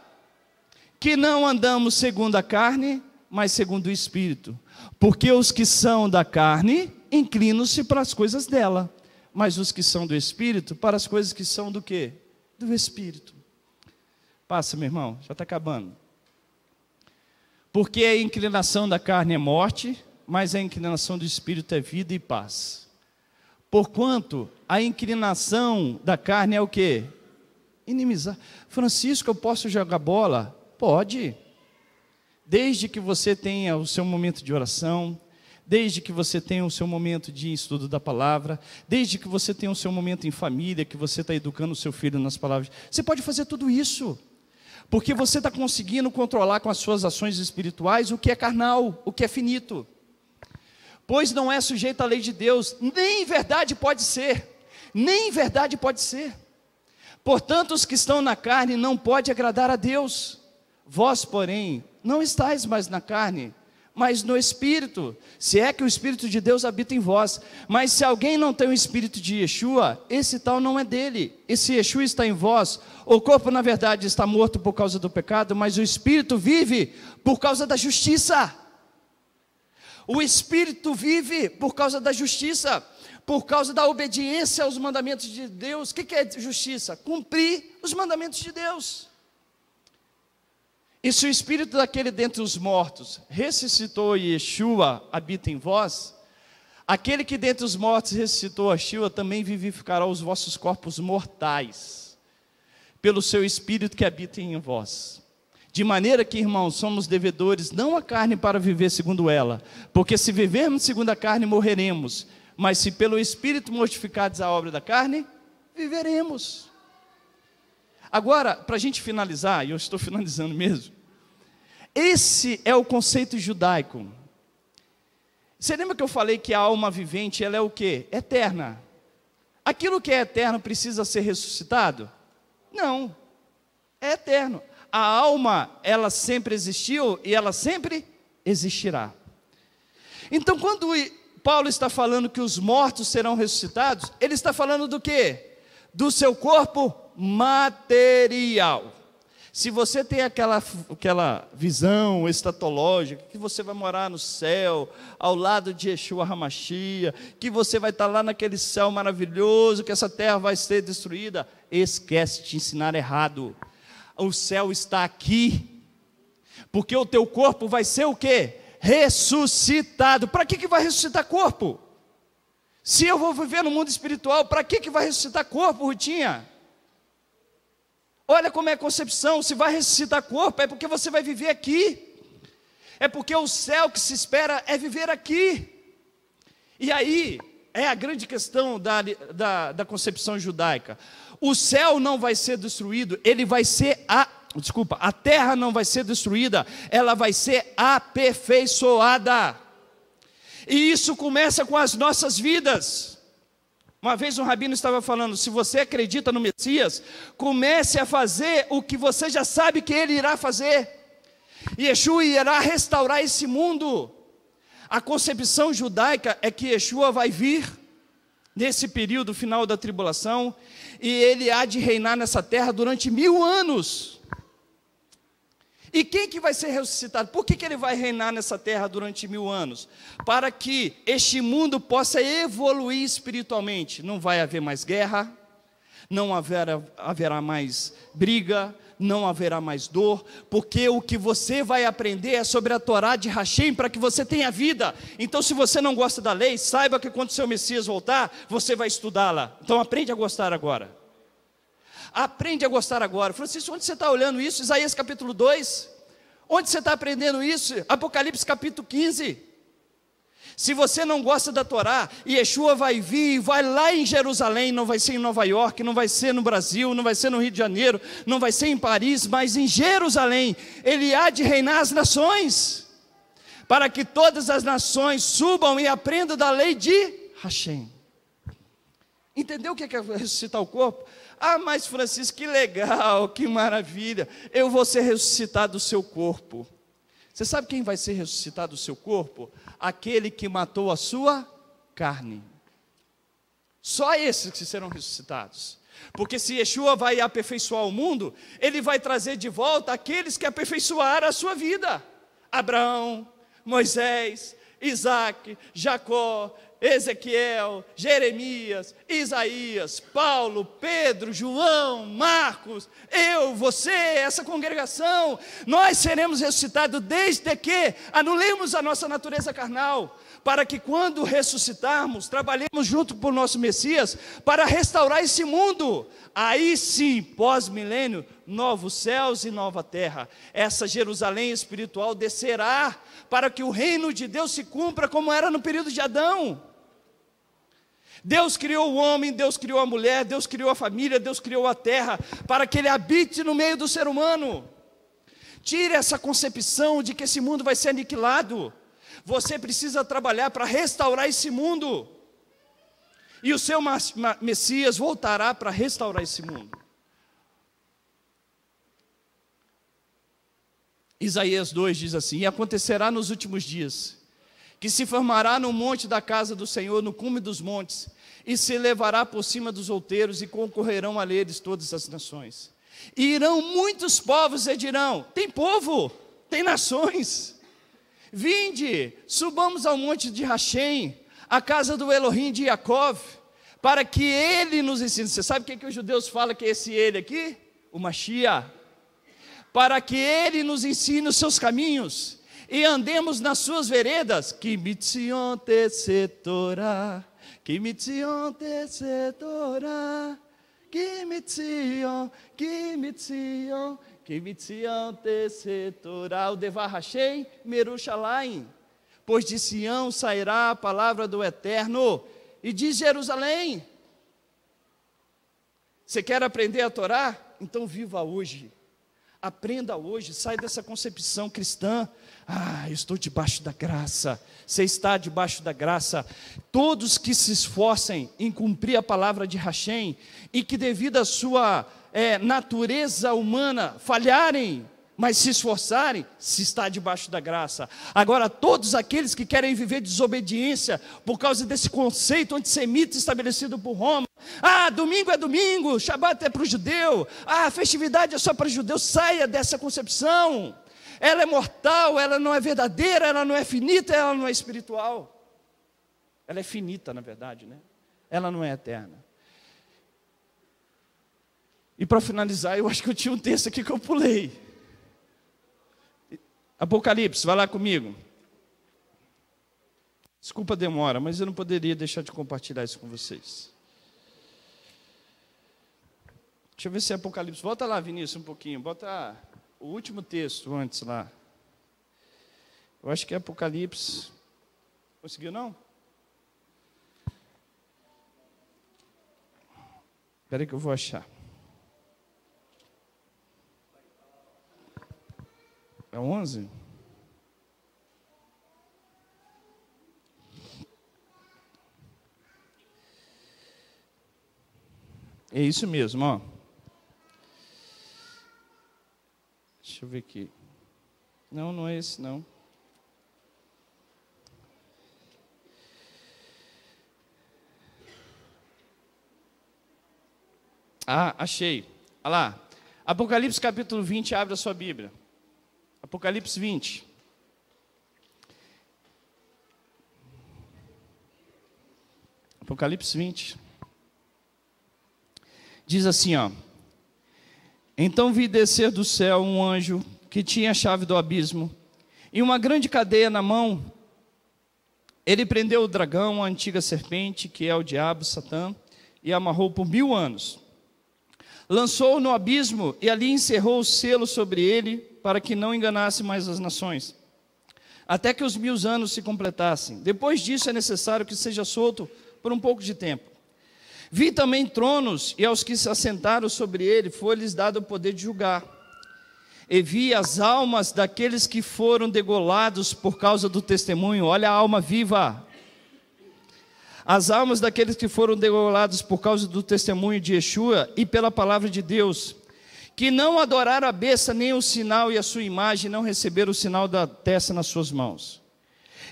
Que não andamos segundo a carne, mas segundo o Espírito. Porque os que são da carne, inclinam-se para as coisas dela. Mas os que são do Espírito, para as coisas que são do quê? Do Espírito. Passa, meu irmão, já está acabando. Porque a inclinação da carne é morte, mas a inclinação do Espírito é vida e paz. Porquanto a inclinação da carne é o quê? Inimizade. Francisco, eu posso jogar bola? Pode. Desde que você tenha o seu momento de oração, desde que você tenha o seu momento de estudo da palavra, desde que você tenha o seu momento em família, que você está educando o seu filho nas palavras. Você pode fazer tudo isso, porque você está conseguindo controlar com as suas ações espirituais o que é carnal, o que é finito. Pois não é sujeito à lei de Deus, nem em verdade pode ser, nem em verdade pode ser. Portanto, os que estão na carne não podem agradar a Deus. Vós, porém, não estáis mais na carne, mas no Espírito, se é que o Espírito de Deus habita em vós. Mas se alguém não tem o Espírito de Yeshua, esse tal não é dele. E se Yeshua está em vós, o corpo na verdade está morto por causa do pecado, mas o Espírito vive por causa da justiça. O Espírito vive por causa da justiça, por causa da obediência aos mandamentos de Deus. O que é justiça? Cumprir os mandamentos de Deus. E se o Espírito daquele dentre os mortos ressuscitou e Yeshua habita em vós, aquele que dentre os mortos ressuscitou Yeshua também vivificará os vossos corpos mortais, pelo seu Espírito que habita em vós. De maneira que, irmãos, somos devedores não à carne para viver segundo ela, porque se vivermos segundo a carne morreremos, mas se pelo Espírito mortificados a obra da carne, viveremos. Agora, para a gente finalizar, e eu estou finalizando mesmo, esse é o conceito judaico. Você lembra que eu falei que a alma vivente, ela é o quê? Eterna. Aquilo que é eterno precisa ser ressuscitado? Não, é eterno. A alma, ela sempre existiu e ela sempre existirá. Então, quando Paulo está falando que os mortos serão ressuscitados, ele está falando do quê? Do seu corpo material. Se você tem aquela visão escatológica, que você vai morar no céu, ao lado de Yeshua HaMashiach, que você vai estar lá naquele céu maravilhoso, que essa terra vai ser destruída, esquece, te ensinar errado. O céu está aqui, porque o teu corpo vai ser o quê? Ressuscitado. Para que vai ressuscitar corpo? Se eu vou viver no mundo espiritual, para que vai ressuscitar corpo, Rutinha? Olha como é a concepção, se vai ressuscitar corpo, é porque você vai viver aqui. É porque o céu que se espera é viver aqui. E aí, é a grande questão da concepção judaica. O céu não vai ser destruído, ele vai ser a terra não vai ser destruída, ela vai ser aperfeiçoada. E isso começa com as nossas vidas. Uma vez um rabino estava falando, se você acredita no Messias, comece a fazer o que você já sabe que ele irá fazer. Yeshua irá restaurar esse mundo. A concepção judaica é que Yeshua vai vir nesse período final da tribulação, e ele há de reinar nessa terra durante 1000 anos. E quem que vai ser ressuscitado? Por que ele vai reinar nessa terra durante 1000 anos? Para que este mundo possa evoluir espiritualmente. Não vai haver mais guerra, não haverá mais briga, não haverá mais dor, porque o que você vai aprender é sobre a Torá de Hashem, para que você tenha vida. Então, se você não gosta da lei, saiba que quando o seu Messias voltar, você vai estudá-la. Então, aprende a gostar agora. Aprende a gostar agora. Francisco, onde você está olhando isso? Isaías capítulo 2. Onde você está aprendendo isso? Apocalipse capítulo 15. Se você não gosta da Torá, Yeshua vai vir, vai lá em Jerusalém, não vai ser em Nova York, não vai ser no Brasil, não vai ser no Rio de Janeiro, não vai ser em Paris, mas em Jerusalém. Ele há de reinar as nações, para que todas as nações subam e aprendam da lei de Hashem. Entendeu o que é ressuscitar o corpo? Ah, mas Francisco, que legal, que maravilha, eu vou ser ressuscitado do seu corpo. Você sabe quem vai ser ressuscitado do seu corpo? Aquele que matou a sua carne. Só esses que serão ressuscitados. Porque se Yeshua vai aperfeiçoar o mundo, ele vai trazer de volta aqueles que aperfeiçoaram a sua vida. Abraão, Moisés, Isaac, Jacó, Ezequiel, Jeremias, Isaías, Paulo, Pedro, João, Marcos, eu, você, essa congregação, nós seremos ressuscitados desde que anulemos a nossa natureza carnal, para que quando ressuscitarmos, trabalhemos junto com o nosso Messias, para restaurar esse mundo. Aí sim, pós-milênio, novos céus e nova terra, essa Jerusalém espiritual descerá, para que o reino de Deus se cumpra como era no período de Adão. Deus criou o homem, Deus criou a mulher, Deus criou a família, Deus criou a terra, para que ele habite no meio do ser humano. Tire essa concepção de que esse mundo vai ser aniquilado. Você precisa trabalhar para restaurar esse mundo. E o seu Messias voltará para restaurar esse mundo. Isaías 2 diz assim: e acontecerá nos últimos dias, que se formará no monte da casa do Senhor, no cume dos montes, e se levará por cima dos outeiros, e concorrerão a eles todas as nações. E irão muitos povos e dirão: tem povo, tem nações. Vinde, subamos ao monte de Rachem, a casa do Elohim de Jacó, para que ele nos ensine. Você sabe o que os judeus falam que é esse ele aqui? O Mashiach. Para que ele nos ensine os seus caminhos, e andemos nas suas veredas. Que mitzion tesetorá, que mitzion tesetorá, que mitzion tesetorá. O Devar Rachem Merushalayim. Pois de Sião sairá a palavra do Eterno, e de Jerusalém. Você quer aprender a Torá? Então viva hoje. Aprenda hoje, sai dessa concepção cristã. Eu estou debaixo da graça. Você está debaixo da graça. Todos que se esforcem em cumprir a palavra de Rachem, e que devido à sua natureza humana falharem, mas se esforçarem, se está debaixo da graça. Agora, todos aqueles que querem viver desobediência, por causa desse conceito antissemita estabelecido por Roma, domingo é domingo, Shabat é para o judeu, festividade é só para o judeu, saia dessa concepção. Ela é mortal, ela não é verdadeira, ela não é finita, ela não é espiritual. Ela é finita, na verdade, né? Ela não é eterna. E para finalizar, eu acho que eu tinha um texto aqui que eu pulei. Apocalipse, vai lá comigo. Desculpa a demora, mas eu não poderia deixar de compartilhar isso com vocês. Deixa eu ver se é Apocalipse. Volta lá, Vinícius, um pouquinho. Bota o último texto antes lá. Eu acho que é Apocalipse. Conseguiu, não? Espera aí que eu vou achar. É 11? É isso mesmo, ó. Deixa eu ver aqui. Não, não é esse, não. Achei. Olha lá. Apocalipse capítulo 20, abre a sua Bíblia. Apocalipse 20. Apocalipse 20. Diz assim, ó: então vi descer do céu um anjo que tinha a chave do abismo e uma grande cadeia na mão. Ele prendeu o dragão, a antiga serpente, que é o diabo, Satã, e amarrou por 1000 anos. Lançou-o no abismo e ali encerrou o selo sobre ele, para que não enganasse mais as nações, até que os 1000 anos se completassem. Depois disso é necessário que seja solto por um pouco de tempo. Vi também tronos, e aos que se assentaram sobre ele foi-lhes dado o poder de julgar. E vi as almas daqueles que foram degolados por causa do testemunho. Olha a alma viva. As almas daqueles que foram degolados por causa do testemunho de Yeshua e pela palavra de Deus, que não adoraram a besta nem o sinal e a sua imagem, não receberam o sinal da testa nas suas mãos.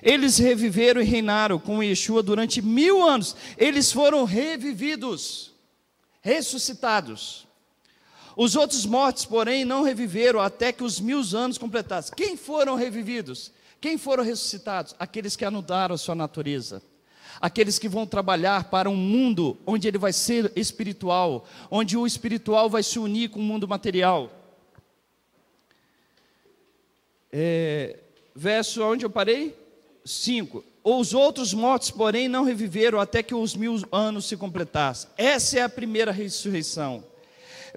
Eles reviveram e reinaram com Yeshua durante 1000 anos. Eles foram revividos, ressuscitados. Os outros mortos, porém, não reviveram até que os 1000 anos completassem. Quem foram revividos? Quem foram ressuscitados? Aqueles que anularam a sua natureza. aqueles que vão trabalhar para um mundo onde ele vai ser espiritual, onde o espiritual vai se unir com o mundo material. Verso onde eu parei? 5. Os outros mortos, porém, não reviveram até que os 1000 anos se completassem. Essa é a primeira ressurreição.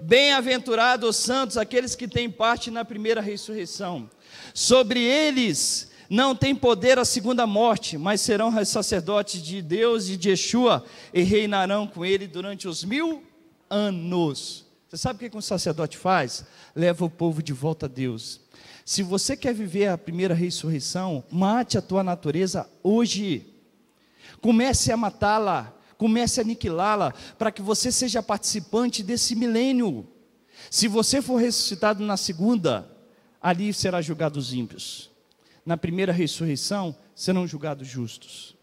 Bem-aventurados os santos, aqueles que têm parte na primeira ressurreição. Sobre eles não tem poder a segunda morte, mas serão sacerdotes de Deus e de Yeshua, e reinarão com ele durante os 1000 anos. Você sabe o que um sacerdote faz? Leva o povo de volta a Deus. Se você quer viver a primeira ressurreição, mate a tua natureza hoje. Comece a matá-la, comece a aniquilá-la, para que você seja participante desse milênio. Se você for ressuscitado na segunda, ali será julgado os ímpios. Na primeira ressurreição, serão julgados justos.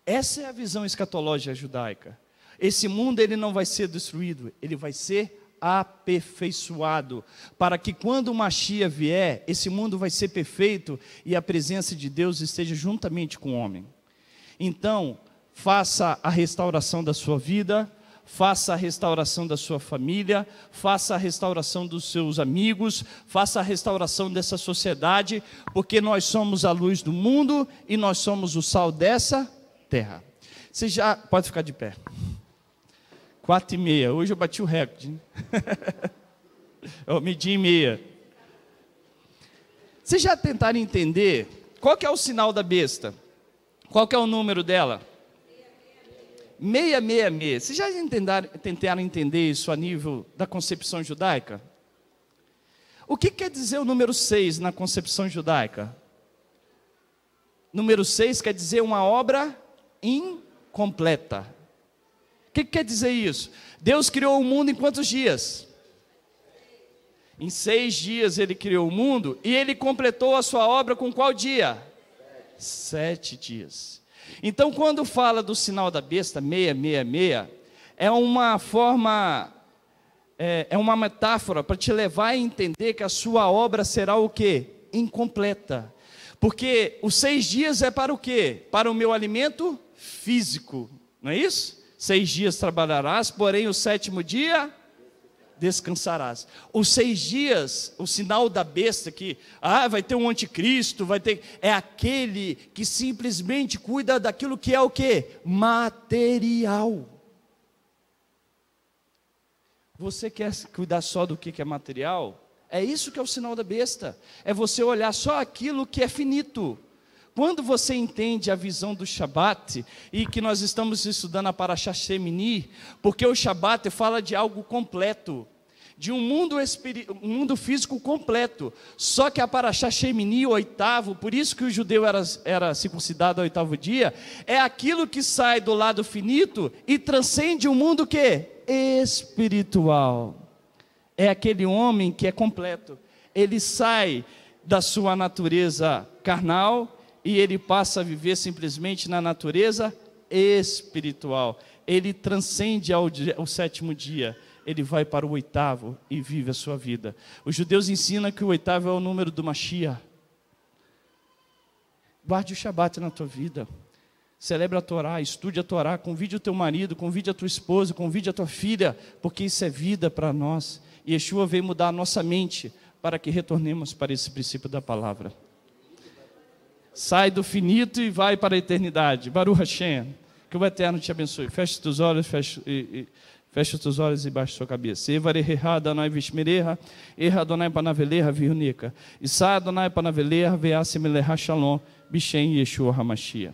Essa é a visão escatológica judaica. Esse mundo ele não vai ser destruído, ele vai ser aperfeiçoado, para que quando o Mashiach vier, esse mundo vai ser perfeito e a presença de Deus esteja juntamente com o homem. Então, faça a restauração da sua vida, faça a restauração da sua família, faça a restauração dos seus amigos, faça a restauração dessa sociedade, porque nós somos a luz do mundo e nós somos o sal dessa terra. Você já pode ficar de pé. 4h30, hoje eu bati o recorde. Eu medi em meia. Vocês já tentaram entender qual que é o sinal da besta? Qual que é o número dela? 666. Vocês já tentaram entender isso a nível da concepção judaica? O que quer dizer o número 6 na concepção judaica? Número 6 quer dizer uma obra incompleta. O que quer dizer isso? Deus criou o mundo em quantos dias? Em 6 dias ele criou o mundo e ele completou a sua obra com qual dia? 7 dias. Então, quando fala do sinal da besta, 666, é uma forma, é uma metáfora para te levar a entender que a sua obra será o quê? Incompleta. Porque os 6 dias é para o quê? Para o meu alimento físico, não é isso? 6 dias trabalharás, porém o 7º dia descansarás. Os 6 dias, o sinal da besta que, vai ter um anticristo, é aquele que simplesmente cuida daquilo que é o quê? Material. Você quer cuidar só do que é material? É isso que é o sinal da besta. É você olhar só aquilo que é finito. Quando você entende a visão do Shabat, e que nós estamos estudando a Parashá Shemini, porque o Shabat fala de algo completo, de um mundo físico completo, só que a Parashá Shemini, o 8º, por isso que o judeu era circuncidado ao 8º dia, é aquilo que sai do lado finito e transcende o mundo que? Espiritual. É aquele homem que é completo, ele sai da sua natureza carnal, e ele passa a viver simplesmente na natureza espiritual. Ele transcende ao 7º dia. Ele vai para o 8º e vive a sua vida. Os judeus ensinam que o 8º é o número do Mashiach. Guarde o Shabat na tua vida. Celebre a Torá, estude a Torá, convide o teu marido, convide a tua esposa, convide a tua filha, porque isso é vida para nós. E Yeshua veio mudar a nossa mente para que retornemos para esse princípio da palavra. Sai do finito e vai para a eternidade. Baruch Hashem. Que o Eterno te abençoe. Feche os teus olhos, feche os teus olhos e baixe a sua cabeça. Evareha Adonai Vishmereha, Erra Adonai Panaveleha Virunica. Isa Adonai Panaveleha Veasimeleha Shalom, Bishem Yeshua HaMashiach.